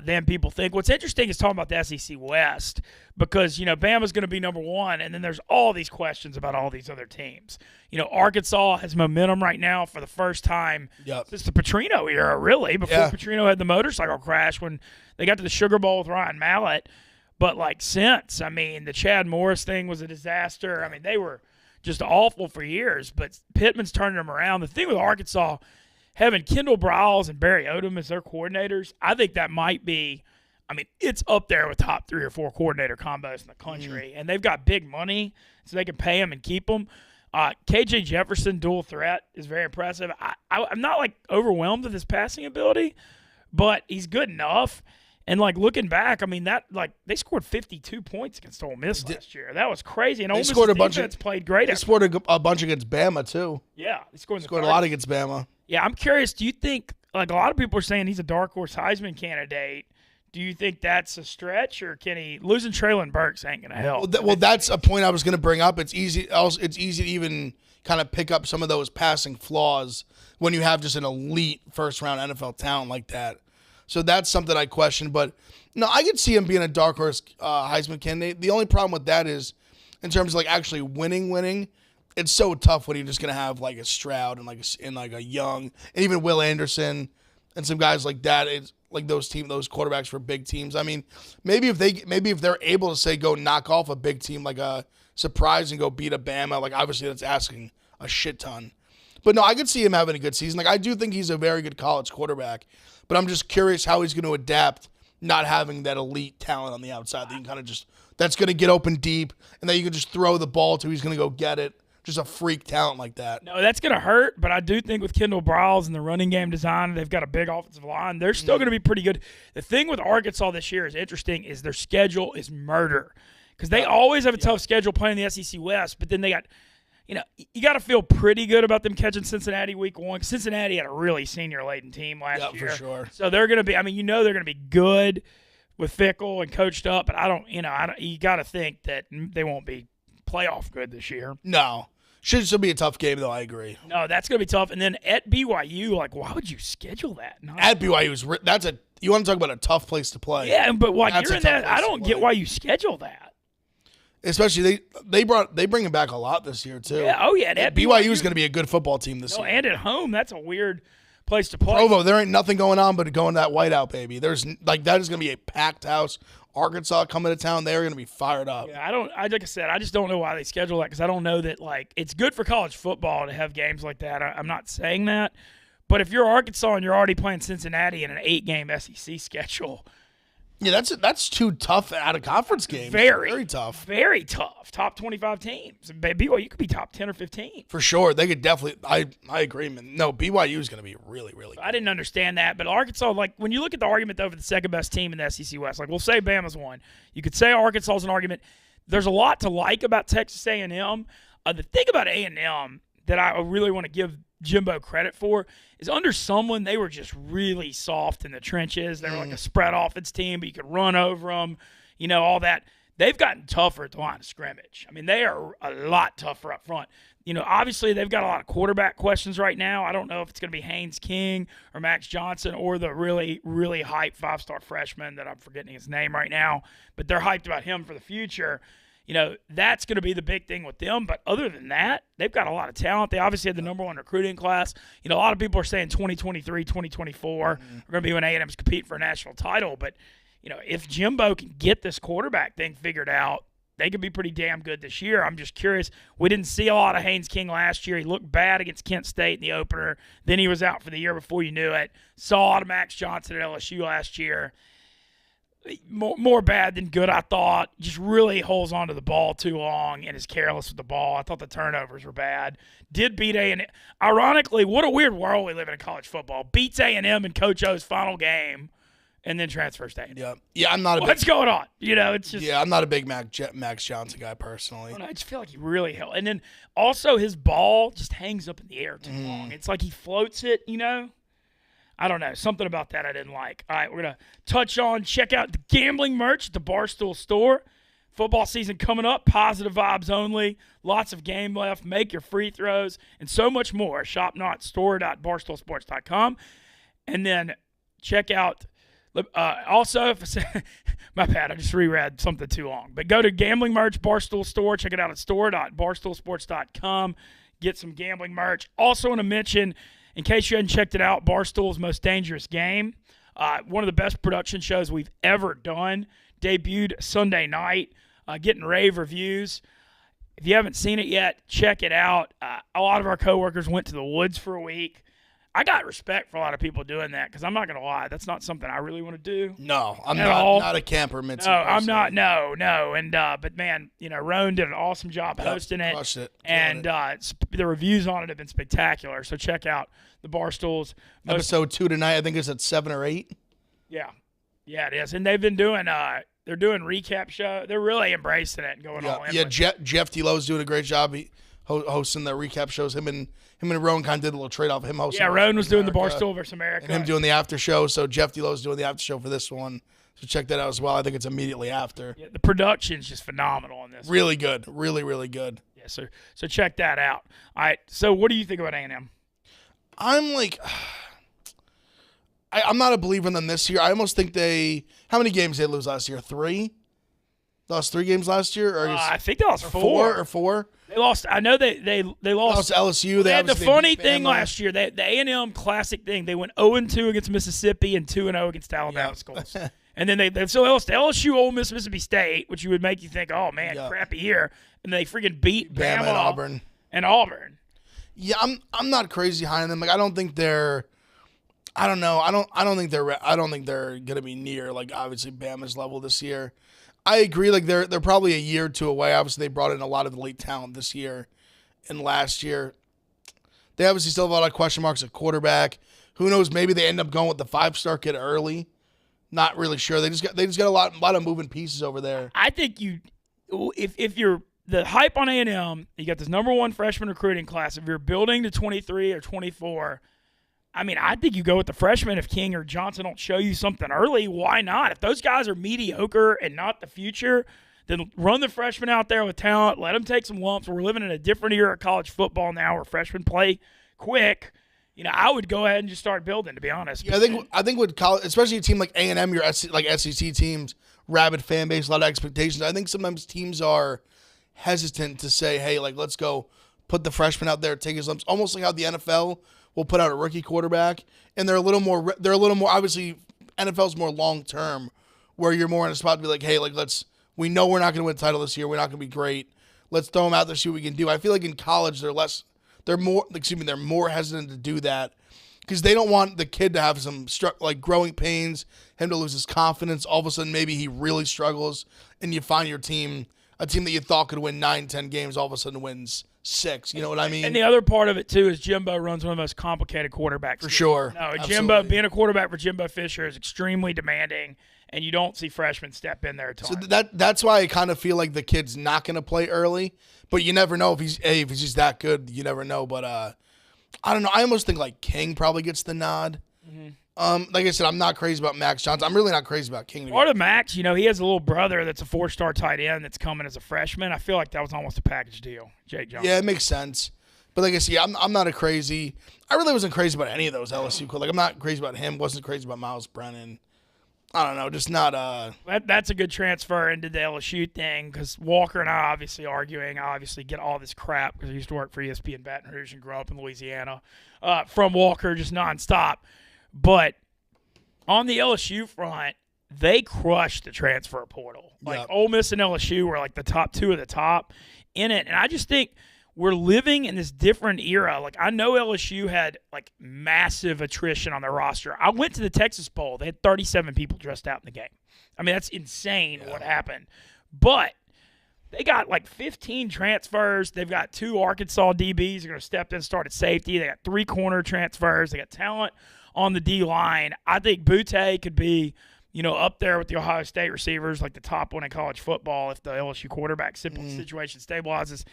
A: than people think. What's interesting is talking about the SEC West because, Bama's going to be number one, and then there's all these questions about all these other teams. Arkansas has momentum right now for the first time since the Petrino era, really, before Petrino had the motorcycle crash when they got to the Sugar Bowl with Ryan Mallett. But, since, the Chad Morris thing was a disaster. They were just awful for years, but Pittman's turning them around. The thing with Arkansas – having Kendall Briles and Barry Odom as their coordinators, I think that might be it's up there with top 3 or 4 coordinator combos in the country. And they've got big money, so they can pay them and keep them. KJ Jefferson, dual threat, is very impressive. I'm not, overwhelmed with his passing ability, but he's good enough. And, looking back, they scored 52 points against Ole Miss last year. That was crazy. And Ole Miss's defense played great.
B: They scored a bunch against Bama, too.
A: Yeah. They scored
B: a lot against Bama.
A: Yeah, I'm curious. Do you think, a lot of people are saying he's a dark horse Heisman candidate. Do you think that's a stretch, or can he – losing Traylon Burks ain't going to help?
B: Well, that's a point I was going to bring up. It's easy to even kind of pick up some of those passing flaws when you have just an elite first-round NFL talent like that. So that's something I question. But, no, I could see him being a dark horse Heisman candidate. The only problem with that is in terms of, actually winning, it's so tough when you're just going to have, a Stroud and, a Young and even Will Anderson and some guys like that. It's those quarterbacks for big teams. Maybe if they're able to, say, go knock off a big team like a surprise and go beat a Bama, obviously that's asking a shit ton. But, no, I could see him having a good season. I do think he's a very good college quarterback. But I'm just curious how he's going to adapt not having that elite talent on the outside that you can kind of just – that's going to get open deep and that you can just throw the ball to. He's going to go get it. Just a freak talent like that.
A: No, that's going to hurt, but I do think with Kendall Briles and the running game design, they've got a big offensive line. They're still going to be pretty good. The thing with Arkansas this year is interesting is their schedule is murder because they always have a tough schedule playing the SEC West, but then they got – you got to feel pretty good about them catching Cincinnati week 1. Cincinnati had a really senior-laden team last year.
B: For sure.
A: So they're going to be – they're going to be good with Fickle and coached up, but you got to think that they won't be playoff good this year.
B: No. Should still be a tough game, though. I agree.
A: No, that's going to be tough. And then at BYU, why would you schedule that?
B: At BYU, you want to talk about a tough place to play.
A: Yeah, but you're in that. I don't get why you schedule that.
B: Especially they bring him back a lot this year too.
A: Yeah, at
B: BYU is going to be a good football team this year.
A: And at home, that's a weird place to play.
B: Provo, there ain't nothing going on but going to that whiteout, baby. There's that is going to be a packed house. Arkansas coming to town, they're going to be fired up.
A: Yeah, like I said, I just don't know why they schedule that because I don't know that it's good for college football to have games like that. I'm not saying that, but if you're Arkansas and you're already playing Cincinnati in an 8-game SEC schedule.
B: Yeah, that's too tough out of conference games. Very tough.
A: Very tough. Top 25 teams. BYU could be top 10 or 15.
B: For sure. They could definitely I agree, man. No, BYU is going to be really, really good.
A: I didn't understand that, but Arkansas, when you look at the argument over the second best team in the SEC West, we'll say Bama's one. You could say Arkansas is an argument. There's a lot to like about Texas A&M. The thing about A&M that I really want to give Jimbo credit for is under someone they were just really soft in the trenches. They were like a spread offense team, but you could run over them, all that. They've gotten tougher at the line of scrimmage. They are a lot tougher up front. Obviously they've got a lot of quarterback questions right now. I don't know if it's going to be Haynes King or Max Johnson or the really, really hyped 5-star freshman that I'm forgetting his name right now, but they're hyped about him for the future. That's going to be the big thing with them. But other than that, they've got a lot of talent. They obviously had the number 1 recruiting class. A lot of people are saying 2023, 2024 are going to be when A&M's compete for a national title. But, if Jimbo can get this quarterback thing figured out, they could be pretty damn good this year. I'm just curious. We didn't see a lot of Haynes King last year. He looked bad against Kent State in the opener. Then he was out for the year before you knew it. Saw a lot of Max Johnson at LSU last year. more bad than good, I thought. Just really holds on to the ball too long and is careless with the ball. I thought the turnovers were bad. Did beat A&M. Ironically, what a weird world we live in college football. Beats A&M in Coach O's final game and then transfers to A&M.
B: Yeah, I'm not
A: What's going on? It's just.
B: Yeah, I'm not a big Max Johnson guy personally.
A: I just feel like he really held. And then also his ball just hangs up in the air too long. It's like he floats it, I don't know. Something about that I didn't like. All right, we're going to check out the gambling merch at the Barstool store. Football season coming up. Positive vibes only. Lots of game left. Make your free throws and so much more. Shop now at store.barstoolsports.com. And then check out also, my bad, I just reread something too long. But go to gambling merch, Barstool store. Check it out at store.barstoolsports.com. Get some gambling merch. Also want to mention, in case you hadn't checked it out, Barstool's Most Dangerous Game. One of the best production shows we've ever done. Debuted Sunday night, getting rave reviews. If you haven't seen it yet, check it out. A lot of our coworkers went to the woods for a week. I got respect for a lot of people doing that because I'm not going to lie. That's not something I really want to do.
B: No, I'm not a camper.
A: No, I'm not. No. And, but man, Roan did an awesome job hosting it.
B: Crushed it.
A: And the reviews on it have been spectacular. So check out the Barstools.
B: Episode 2 tonight, I think it's at 7 or 8.
A: Yeah. Yeah, it is. And they've been doing, they're doing recap show. They're really embracing it and going all in.
B: Yeah, Jeff T-Lowe's doing a great job hosting the recap shows. Him and Roan kind of did a little trade-off. Him hosting.
A: Yeah, Roan was doing the Barstool versus America.
B: And him doing the after show. So Jeff T-Lowe's doing the after show for this one. So check that out as well. I think it's immediately after.
A: Yeah, the production's just phenomenal on this.
B: Really good. Really, really good.
A: Yeah, so check that out. All right, so what do you think about A&M?
B: I'm like... I'm not a believer in them this year. I almost think how many games did they lose last year? 3? Lost 3 games last year? Or
A: I think they lost 4.
B: 4?
A: They lost. I know they lost
B: to LSU.
A: They had the funny thing last year. The A&M classic thing. They went 0-2 against Mississippi and 2-0 against Alabama schools. And then they lost to LSU, Ole Miss, Mississippi State, which would make you think, oh man, crappy year. And they freaking beat Bama and Auburn.
B: Yeah, I'm not crazy high on them. Like I don't think they're. I don't know. I don't think they're gonna be near obviously Bama's level this year. I agree. They're probably a year or 2 away. Obviously, they brought in a lot of elite talent this year and last year. They obviously still have a lot of question marks at quarterback. Who knows? Maybe they end up going with the 5-star kid early. Not really sure. They just got a lot of moving pieces over there.
A: I think if you're the hype on A&M, you got this number 1 freshman recruiting class. If you're building to 23 or 24. I think you go with the freshmen if King or Johnson don't show you something early. Why not? If those guys are mediocre and not the future, then run the freshmen out there with talent. Let them take some lumps. We're living in a different era of college football now where freshmen play quick. I would go ahead and just start building, to be honest.
B: Yeah, I think with college, especially a team like A&M, your SEC teams, rabid fan base, a lot of expectations. I think sometimes teams are hesitant to say, hey, let's go put the freshman out there, take his lumps. Almost like how the NFL will put out a rookie quarterback, and they're a little more obviously NFL's more long term, where you're more in a spot to be like, hey, we know we're not going to win a title this year, we're not going to be great, let's throw them out there, see what we can do. I feel like in college they're more hesitant to do that because they don't want the kid to have some growing pains, him to lose his confidence. All of a sudden, maybe he really struggles, and you find your team, a team that you thought could win 9-10 games, all of a sudden wins 6. You know what I mean?
A: And the other part of it, too, is Jimbo runs one of the most complicated quarterbacks.
B: For sure.
A: No, Jimbo, being a quarterback for Jimbo Fisher is extremely demanding, and you don't see freshmen step in there at times.
B: So that's why I kind of feel like the kid's not going to play early, but you never know if he's just that good. You never know, but I don't know. I almost think King probably gets the nod. Mm-hmm. Like I said, I'm not crazy about Max Johnson. I'm really not crazy about King.
A: Part of Max, he has a little brother that's a 4-star tight end that's coming as a freshman. I feel like that was almost a package deal, Jake Johnson.
B: Yeah, it makes sense. But like I said, I'm not I really wasn't crazy about any of those LSU. I'm not crazy about him. Wasn't crazy about Miles Brennan. I don't know, just not
A: That's a good transfer into the LSU thing because Walker and I obviously arguing. I obviously get all this crap because I used to work for ESPN Baton Rouge and grew up in Louisiana. From Walker, just nonstop. But on the LSU front, they crushed the transfer portal. Ole Miss and LSU were the top 2 of the top in it. And I just think we're living in this different era. I know LSU had massive attrition on their roster. I went to the Texas Bowl. They had 37 people dressed out in the game. I mean, that's insane what happened. But they got like 15 transfers. They've got 2 Arkansas DBs who are going to step in and start at safety. They got 3 corner transfers. They got talent on the D-line. I think Butte could be, up there with the Ohio State receivers, like the top one in college football if the LSU quarterback situation stabilizes.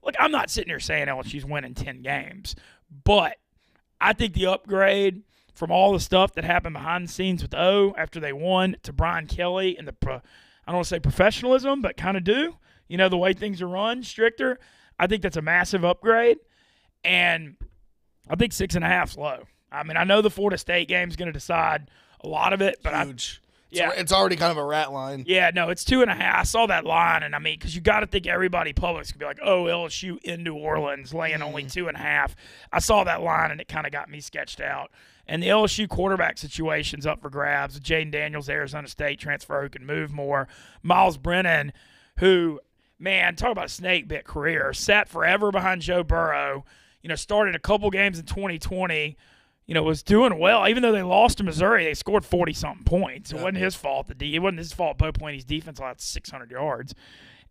A: Look, I'm not sitting here saying LSU's winning 10 games, but I think the upgrade from all the stuff that happened behind the scenes with O after they won to Brian Kelly and I don't want to say professionalism, but kind of do. The way things are run, stricter. I think that's a massive upgrade, and I think 6.5's low. I mean, I know the Florida State game is going to decide a lot of it, but
B: huge. It's already kind of a rat line.
A: Yeah, no, it's 2.5. I saw that line, and I mean, because you got to think everybody public's going to be like, oh, LSU in New Orleans laying only 2.5. I saw that line, and it kind of got me sketched out. And the LSU quarterback situation's up for grabs. Jaden Daniels, Arizona State transfer, who can move more. Miles Brennan, who, man, talk about a snake bit career, sat forever behind Joe Burrow, started a couple games in 2020, was doing well. Even though they lost to Missouri, they scored 40-something points. It wasn't his fault. It wasn't his fault. Bo Pelini's defense allowed 600 yards.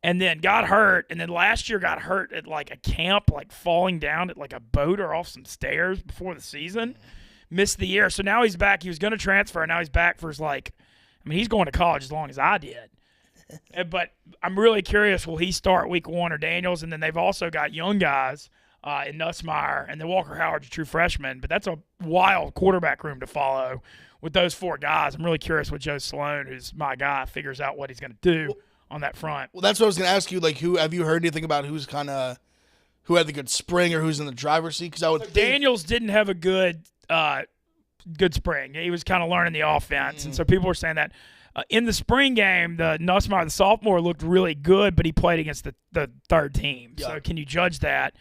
A: And then got hurt, and then last year got hurt at like a camp, like falling down at like a boat or off some stairs before the season. Missed the year. So now he's back. He was going to transfer, and now he's back for he's going to college as long as I did. But I'm really curious, will he start week 1 or Daniels? And then they've also got young guys in Nussmeier, and then Walker Howard's a true freshman. But that's a wild quarterback room to follow with those 4 guys. I'm really curious what Joe Sloan, who's my guy, figures out what he's going to do on that front.
B: Well, that's what I was going to ask you. Like, who have you heard anything about who had the good spring or who's in the driver's seat? Because I would think
A: Daniels didn't have a good spring. He was kind of learning the offense, and so people were saying that. In the spring game, the Nussmeier, the sophomore, looked really good, but he played against the third team. Yeah. So can you judge that?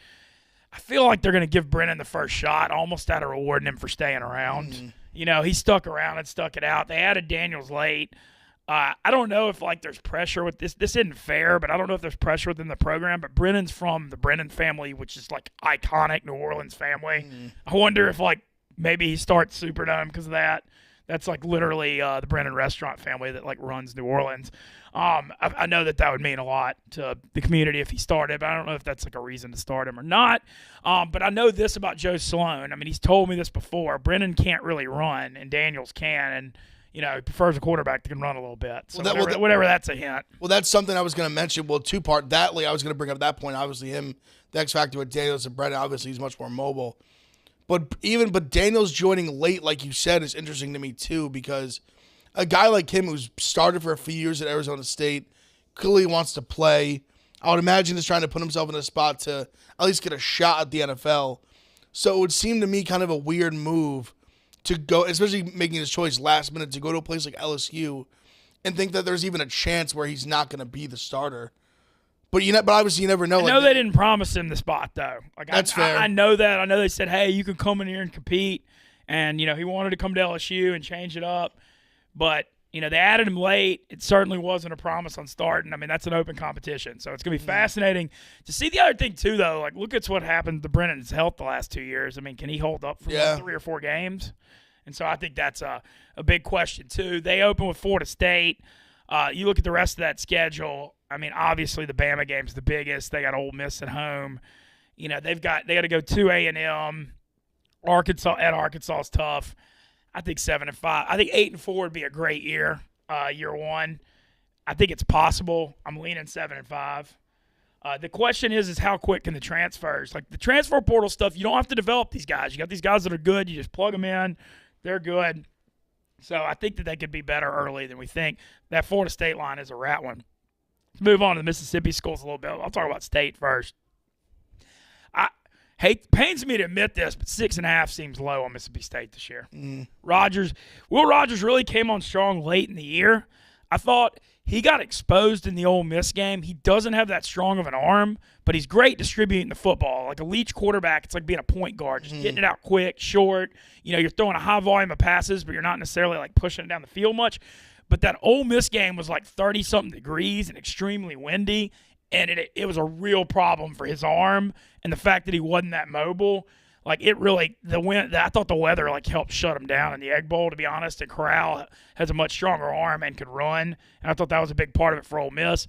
A: I feel like they're going to give Brennan the first shot, almost out of rewarding him for staying around. He stuck around and stuck it out. They added Daniels late. I don't know if there's pressure with this. This isn't fair, but I don't know if there's pressure within the program. But Brennan's from the Brennan family, which is iconic New Orleans family. I wonder if maybe he starts Superdome because of that. That's literally the Brennan restaurant family that runs New Orleans. I know that would mean a lot to the community if he started, but I don't know if that's a reason to start him or not. But I know this about Joe Sloan. I mean, he's told me this before. Brennan can't really run, and Daniels can, and he prefers a quarterback that can run a little bit. So whatever that's a hint.
B: Well, that's something I was going to mention. Well, 2-part. I was going to bring up that point. Obviously, the X factor with Daniels and Brennan. Obviously, he's much more mobile. But Daniels joining late, like you said, is interesting to me too, because a guy like him who's started for a few years at Arizona State clearly wants to play. I would imagine he's trying to put himself in a spot to at least get a shot at the NFL. So it would seem to me kind of a weird move to go, especially making his choice last minute, to go to a place like LSU and think that there's even a chance where he's not going to be the starter. But obviously you never know.
A: I know they didn't promise him the spot though.
B: That's fair.
A: I know that. I know they said, "Hey, you can come in here and compete," and he wanted to come to LSU and change it up. But they added him late. It certainly wasn't a promise on starting. I mean, that's an open competition, so it's gonna be fascinating to see. The other thing too, though, look at what happened to Brennan's health the last 2 years. I mean, can he hold up for 3 or 4 games? And so I think that's a big question too. They open with Florida State. You look at the rest of that schedule. I mean, obviously the Bama game's the biggest. They got Ole Miss at home. They got to go to A&M. Arkansas is tough. I think 7-5. I think 8-4 would be a great year 1. I think it's possible. I'm leaning 7-5. The question is how quick can the transfers? The transfer portal stuff, you don't have to develop these guys. You got these guys that are good. You just plug them in. They're good. So I think that they could be better early than we think. That Florida State line is a rat one. Let's move on to the Mississippi schools a little bit. I'll talk about State first. Pains me to admit this, but 6.5 seems low on Mississippi State this year. Will Rogers really came on strong late in the year. I thought he got exposed in the Ole Miss game. He doesn't have that strong of an arm, but he's great distributing the football. Like a Leach quarterback, it's like being a point guard, just getting it out quick, short. You're throwing a high volume of passes, but you're not necessarily pushing it down the field much. But that Ole Miss game was 30-something degrees and extremely windy, and it was a real problem for his arm and the fact that he wasn't that mobile. Like it really, I thought the weather like helped shut them down in the Egg Bowl, to be honest. And Corral has a much stronger arm and could run. And I thought that was a big part of it for Ole Miss.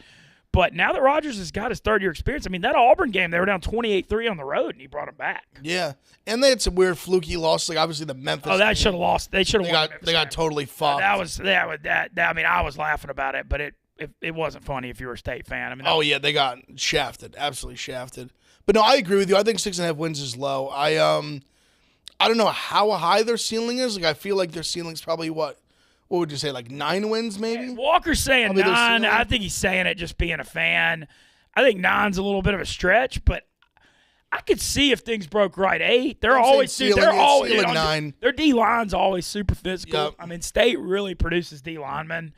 A: But now that Rodgers has got his third-year experience, I mean, that Auburn game, they were down 28-3 on the road, and he brought them back.
B: Yeah, and they had some weird fluky losses, like obviously the Memphis.
A: Oh, that should have lost. They should have won.
B: They got totally fucked.
A: I mean, I was laughing about it, but it wasn't funny if you were a State fan. I mean,
B: they got shafted, absolutely shafted. But no, I agree with you. I think 6.5 wins is low. I don't know how high their ceiling is. Like I feel like their ceiling's probably what would you say, like 9 wins maybe?
A: Walker's saying 9. I think he's saying it just being a fan. I think 9's a little bit of a stretch, but I could see if things broke right 8. They're always
B: 9.
A: Their D line's always super physical.
B: Yep.
A: I mean, State really produces D linemen,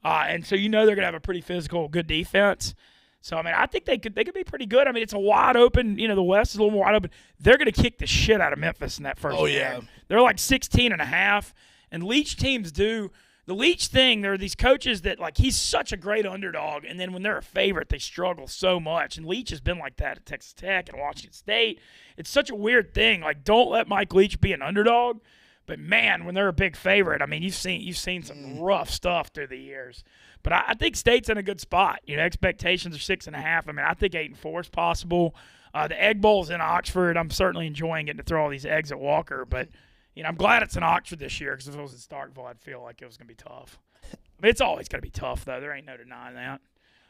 A: and so they're gonna have a pretty physical, good defense. So I mean, I think they could be pretty good. I mean, it's a wide open. The West is a little more wide open. They're gonna kick the shit out of Memphis in that first game.
B: Yeah.
A: They're like 16.5. And Leach teams do the Leach thing. There are these coaches that, like, he's such a great underdog, and then when they're a favorite, they struggle so much. And Leach has been like that at Texas Tech and Washington State. It's such a weird thing. Like, don't let Mike Leach be an underdog. But, man, when they're a big favorite, I mean, you've seen some rough stuff through the years. But I think State's in a good spot. Expectations are 6.5. I mean, I think 8-4 is possible. The Egg Bowl's in Oxford. I'm certainly enjoying getting to throw all these eggs at Walker, but – I'm glad it's in Oxford this year because if it was in Starkville, I'd feel like it was going to be tough. I mean, it's always going to be tough, though. There ain't no denying that.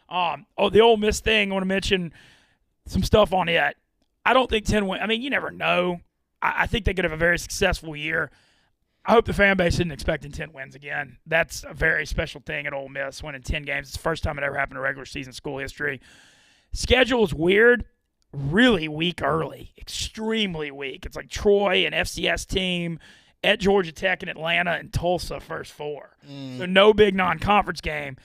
A: The Ole Miss thing, I want to mention some stuff on it. I don't think 10 wins. I mean, you never know. I think they could have a very successful year. I hope the fan base isn't expecting 10 wins again. That's a very special thing at Ole Miss, winning 10 games. It's the first time it ever happened in regular season school history. Schedule is weird. Really weak early, extremely weak. It's like Troy, an FCS team, at Georgia Tech and Atlanta and Tulsa first 4. So no big non-conference game.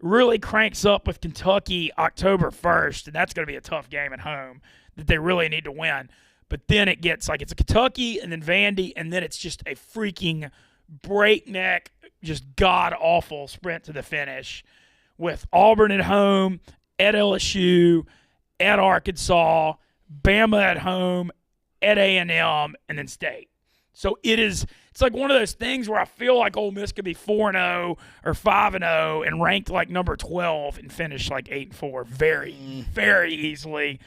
A: Really cranks up with Kentucky October 1st, and that's going to be a tough game at home that they really need to win. But then it gets like it's a Kentucky and then Vandy, and then it's just a freaking breakneck, just god-awful sprint to the finish with Auburn at home, at LSU, at Arkansas, Bama at home, at A&M, and then State. So it's like one of those things where I feel like Ole Miss could be 4-0 or 5-0 and ranked like number 12 and finish like 8-4 very, very easily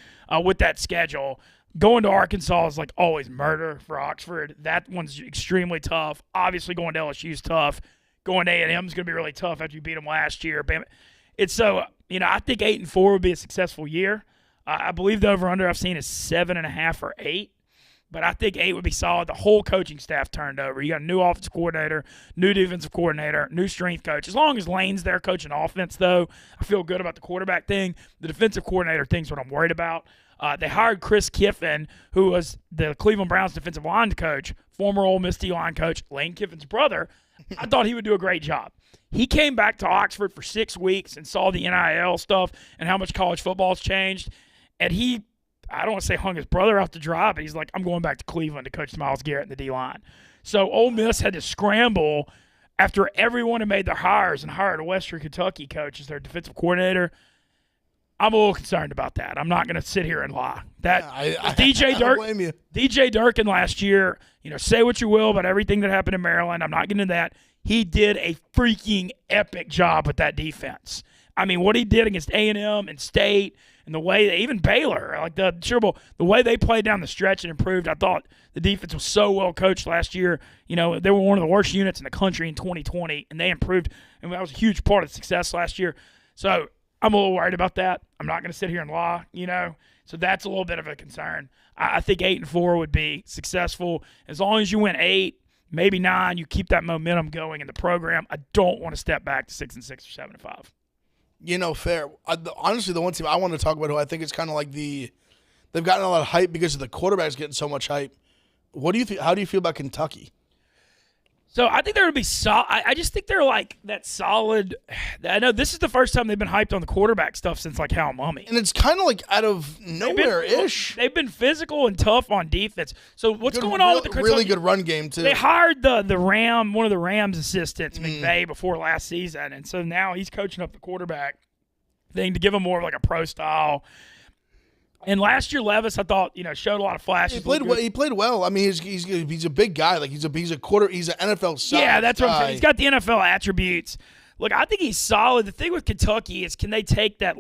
A: with that schedule. Going to Arkansas is like always murder for Oxford. That one's extremely tough. Obviously going to LSU is tough. Going to A&M is going to be really tough after you beat them last year. Bama. It's so, I think 8-4 would be a successful year. I believe the over-under I've seen is 7.5 or 8, but I think 8 would be solid. The whole coaching staff turned over. You got a new offensive coordinator, new defensive coordinator, new strength coach. As long as Lane's there coaching offense, though, I feel good about the quarterback thing. The defensive coordinator thing's what I'm worried about. They hired Chris Kiffin, who was the Cleveland Browns defensive line coach, former Ole Miss D-line coach, Lane Kiffin's brother. I thought he would do a great job. He came back to Oxford for 6 weeks and saw the NIL stuff and how much college football's changed. And I don't want to say hung his brother out to dry, but he's like, I'm going back to Cleveland to coach Myles Garrett in the D-line. So Ole Miss had to scramble after everyone had made their hires and hired a Western Kentucky coach as their defensive coordinator. I'm a little concerned about that. I'm not going to sit here and lie. DJ Durkin last year, say what you will about everything that happened in Maryland. I'm not getting into that. He did a freaking epic job with that defense. I mean, what he did against A&M and State and the way even Baylor, like the Sugar Bowl, the way they played down the stretch and improved, I thought the defense was so well coached last year. They were one of the worst units in the country in 2020, and they improved, and that was a huge part of the success last year. So I'm a little worried about that. I'm not going to sit here and lie, So that's a little bit of a concern. I think 8-4 would be successful. As long as you win 8, maybe 9, you keep that momentum going in the program. I don't want to step back to 6-6 or 7-5.
B: Fair. Honestly, the one team I want to talk about who I think is kind of like they've gotten a lot of hype because of the quarterbacks getting so much hype. What do you think? How do you feel about Kentucky?
A: So I think they're going to be solid. I just think they're like that solid. I know this is the first time they've been hyped on the quarterback stuff since like Hal Mummy.
B: And it's kind of like out of nowhere-ish.
A: They've been physical and tough on defense. So what's going on with the Kentucky?
B: Really good run game, too.
A: They hired one of the Rams assistants, McVay, before last season. And so now he's coaching up the quarterback thing to give him more of like a pro style. And last year, Levis, I thought, showed a lot of flashes.
B: He played well. I mean, he's a big guy. Like he's an NFL size.
A: Yeah, that's what I'm
B: guy.
A: saying. He's got the NFL attributes. Look, I think he's solid. The thing with Kentucky is, can they take that,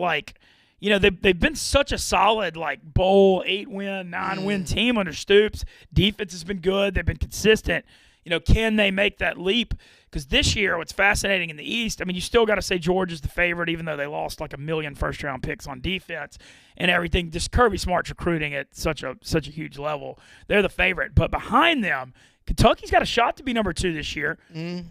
A: they've been such a solid, bowl, 8-win, 9-win team under Stoops. Defense has been good. They've been consistent. Can they make that leap? Because this year, what's fascinating in the East, I mean, you still got to say Georgia's the favorite, even though they lost like 1 million first-round picks on defense and everything. Just Kirby Smart's recruiting at such a huge level. They're the favorite. But behind them, Kentucky's got a shot to be number 2 this year.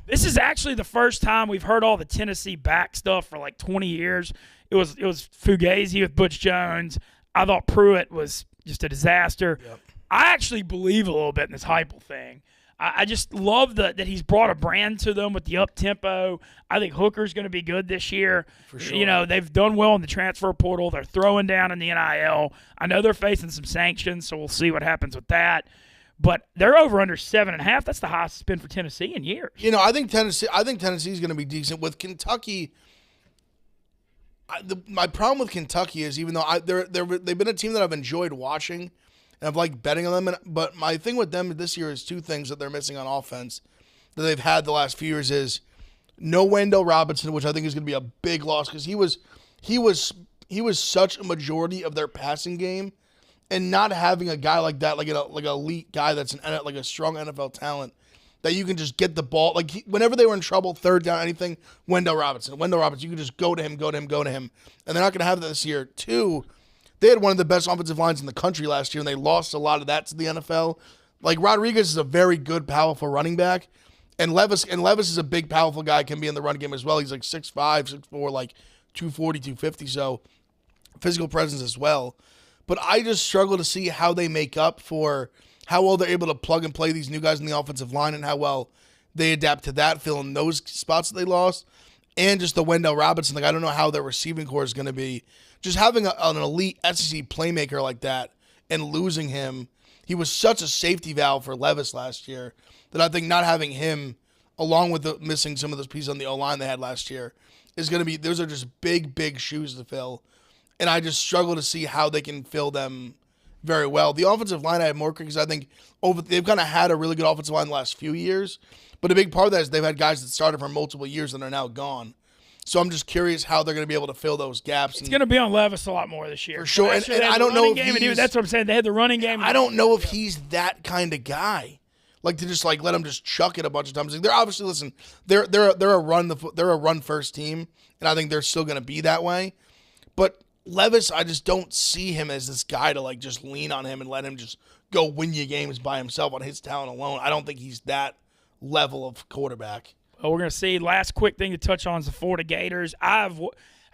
A: This is actually the first time we've heard all the Tennessee back stuff for 20 years. It was Fugazi with Butch Jones. I thought Pruitt was just a disaster.
B: Yep.
A: I actually believe a little bit in this Heupel thing. I just love that he's brought a brand to them with the up-tempo. I think Hooker's going to be good this year.
B: For sure.
A: They've done well in the transfer portal. They're throwing down in the NIL. I know they're facing some sanctions, so we'll see what happens with that. But they're over under 7.5. That's the highest it's been for Tennessee in years.
B: I think Tennessee's going to be decent. With Kentucky, my problem with Kentucky is, even though they've been a team that I've enjoyed watching, and I've liked betting on them. But my thing with them this year is 2 things that they're missing on offense that they've had the last few years is no Wendell Robinson, which I think is going to be a big loss because he was such a majority of their passing game, and not having a guy like that, like an elite guy that's like a strong NFL talent that you can just get the ball. Whenever they were in trouble, third down, anything, Wendell Robinson, you can just go to him, and they're not going to have that this year. 2. They had one of the best offensive lines in the country last year, and they lost a lot of that to the NFL. Rodriguez is a very good, powerful running back, and Levis is a big, powerful guy, can be in the run game as well. He's 6'5", 6'4", 240, 250, so physical presence as well. But I just struggle to see how they make up for how well they're able to plug and play these new guys in the offensive line and how well they adapt to that, filling those spots that they lost. And just the Wendell Robinson, I don't know how their receiving core is going to be. Just having an elite SEC playmaker like that and losing him, he was such a safety valve for Levis last year that I think not having him, along with missing some of those pieces on the O-line they had last year, is going to be, those are just big, big shoes to fill. And I just struggle to see how they can fill them very well. The offensive line I have more because I think they've kind of had a really good offensive line the last few years, but a big part of that is they've had guys that started for multiple years and are now gone. So I'm just curious how they're going to be able to fill those gaps.
A: It's going to be on Levis a lot more this year.
B: For sure. And I don't know if
A: that's what I'm saying. They had the running game.
B: I don't know if he's that kind of guy. To just let him just chuck it a bunch of times. They're obviously, they're a run first team, and I think they're still going to be that way. But Levis, I just don't see him as this guy to just lean on him and let him just go win you games by himself on his talent alone. I don't think he's that level of quarterback.
A: Well, we're going to see. Last quick thing to touch on is the Florida Gators. I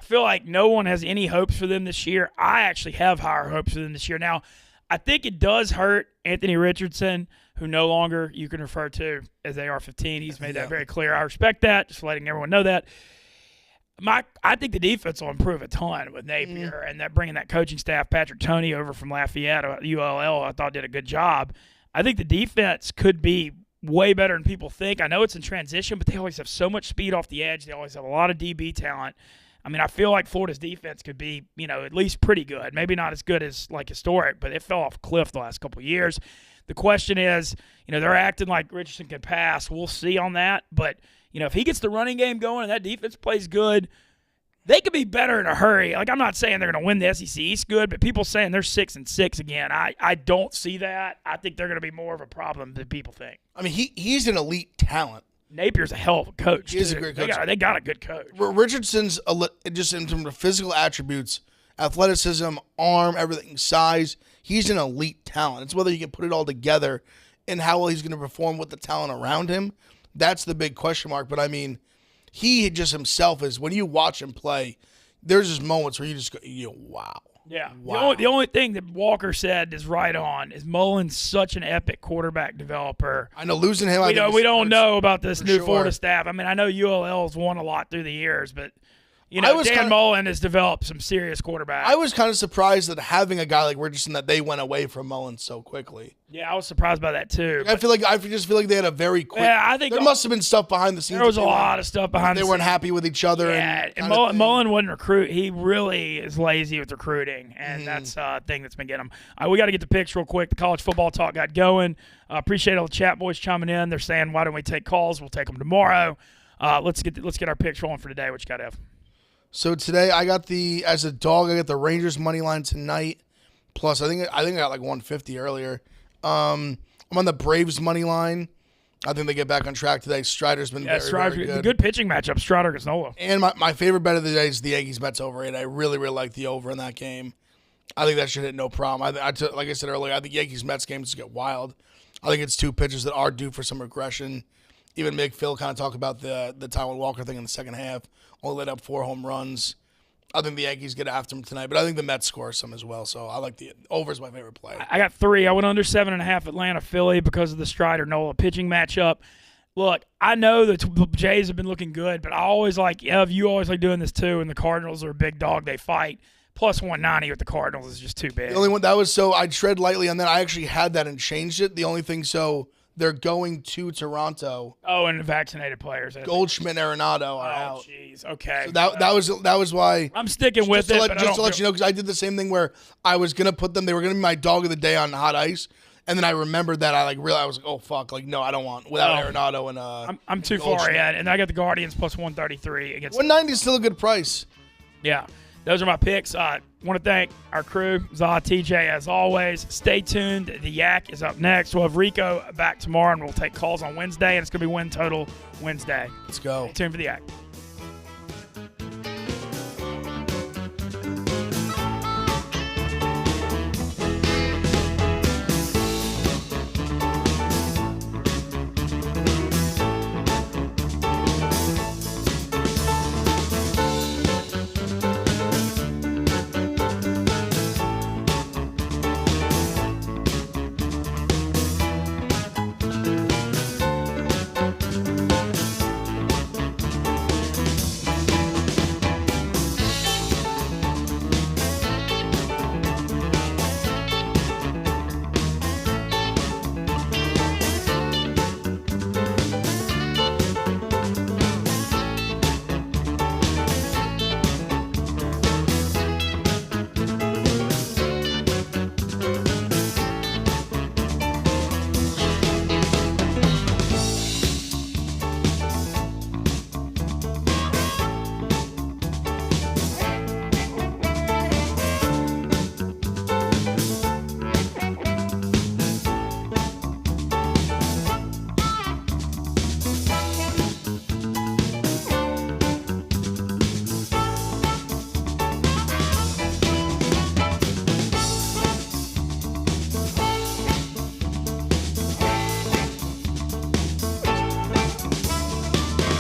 A: feel like no one has any hopes for them this year. I actually have higher hopes for them this year. Now, I think it does hurt Anthony Richardson, who no longer you can refer to as AR-15. He's made that very clear. I respect that, just letting everyone know that. I think the defense will improve a ton with Napier and that bringing that coaching staff, Patrick Toney over from Lafayette, ULL, I thought did a good job. I think the defense could be way better than people think. I know it's in transition, but they always have so much speed off the edge. They always have a lot of DB talent. I mean, I feel like Florida's defense could be, at least pretty good. Maybe not as good as historic, but it fell off a cliff the last couple of years. The question is, they're acting like Richardson can pass. We'll see on that. But, if he gets the running game going and that defense plays good, they could be better in a hurry. I'm not saying they're going to win the SEC East good, but people saying they're 6-6 again. I don't see that. I think they're going to be more of a problem than people think.
B: I mean, he's an elite talent.
A: Napier's a hell of a coach.
B: He is a great coach.
A: They got a good coach.
B: Richardson's, just in terms of physical attributes, athleticism, arm, everything, size, he's an elite talent. It's whether you can put it all together and how well he's going to perform with the talent around him. That's the big question mark. But, I mean, he just himself is, when you watch him play, there's just moments where you just go, wow.
A: Yeah.
B: Wow.
A: The only thing that Walker said is right on is Mullen's such an epic quarterback developer.
B: I know losing him.
A: We don't know about this new
B: sure.
A: Florida staff. I mean, I know ULL's won a lot through the years, but Dan Mullen has developed some serious quarterbacks.
B: I was kind of surprised that having a guy like Richardson that they went away from Mullen so quickly.
A: Yeah, I was surprised by that too.
B: I just feel like they had a very quick.
A: Yeah, I think
B: there must have been stuff behind the scenes.
A: There was a lot of stuff behind the scenes.
B: They weren't happy with each other.
A: Yeah, and Mullen wouldn't recruit. He really is lazy with recruiting, and that's a thing that's been getting him. We got to get the picks real quick. The college football talk got going. Appreciate all the chat boys chiming in. They're saying, "Why don't we take calls? We'll take them tomorrow." Let's get our picks rolling for today. What you got, Ev?
B: So today I got as a dog, I got the Rangers money line tonight. Plus, I think I got like 150 earlier. I'm on the Braves money line. I think they get back on track today. Strider's been very good.
A: Good pitching matchup, Strider-Gaznola.
B: And my favorite bet of the day is the Yankees Mets over 8. I really, really like the over in that game. I think that should hit no problem. Like I said earlier, I think Yankees Mets games just get wild. I think it's two pitchers that are due for some regression. Even Mick Phil kind of talked about the Taijuan Walker thing in the second half. Only let up 4 home runs. I think the Yankees get after him tonight, but I think the Mets score some as well. So I like the over is my favorite play.
A: I got 3. I went under 7.5 Atlanta-Philly because of the Strider-Nola pitching matchup. Look, I know the Jays have been looking good, but I always like, Ev, you always like doing this too, and the Cardinals are a big dog. They fight. Plus 190 with the Cardinals is just too big.
B: The only one that was so I'd tread lightly on that. I actually had that and changed it. The only thing they're going to Toronto.
A: Oh, and vaccinated players.
B: Goldschmidt and Arenado are out.
A: Oh, jeez. Okay.
B: So that was why
A: I'm sticking with it.
B: Just to let you know, because I did the same thing where I was gonna put them. They were gonna be my dog of the day on hot ice, and then I remembered that I was like, oh fuck, like no, I don't want without Arenado and
A: I'm too far ahead, and I got the Guardians plus 133 against.
B: 190 is still a good price.
A: Yeah. Those are my picks. I want to thank our crew, Zaw, TJ, as always. Stay tuned. The Yak is up next. We'll have Rico back tomorrow, and we'll take calls on Wednesday, and it's going to be Win Total Wednesday.
B: Let's go.
A: Stay tuned for the Yak.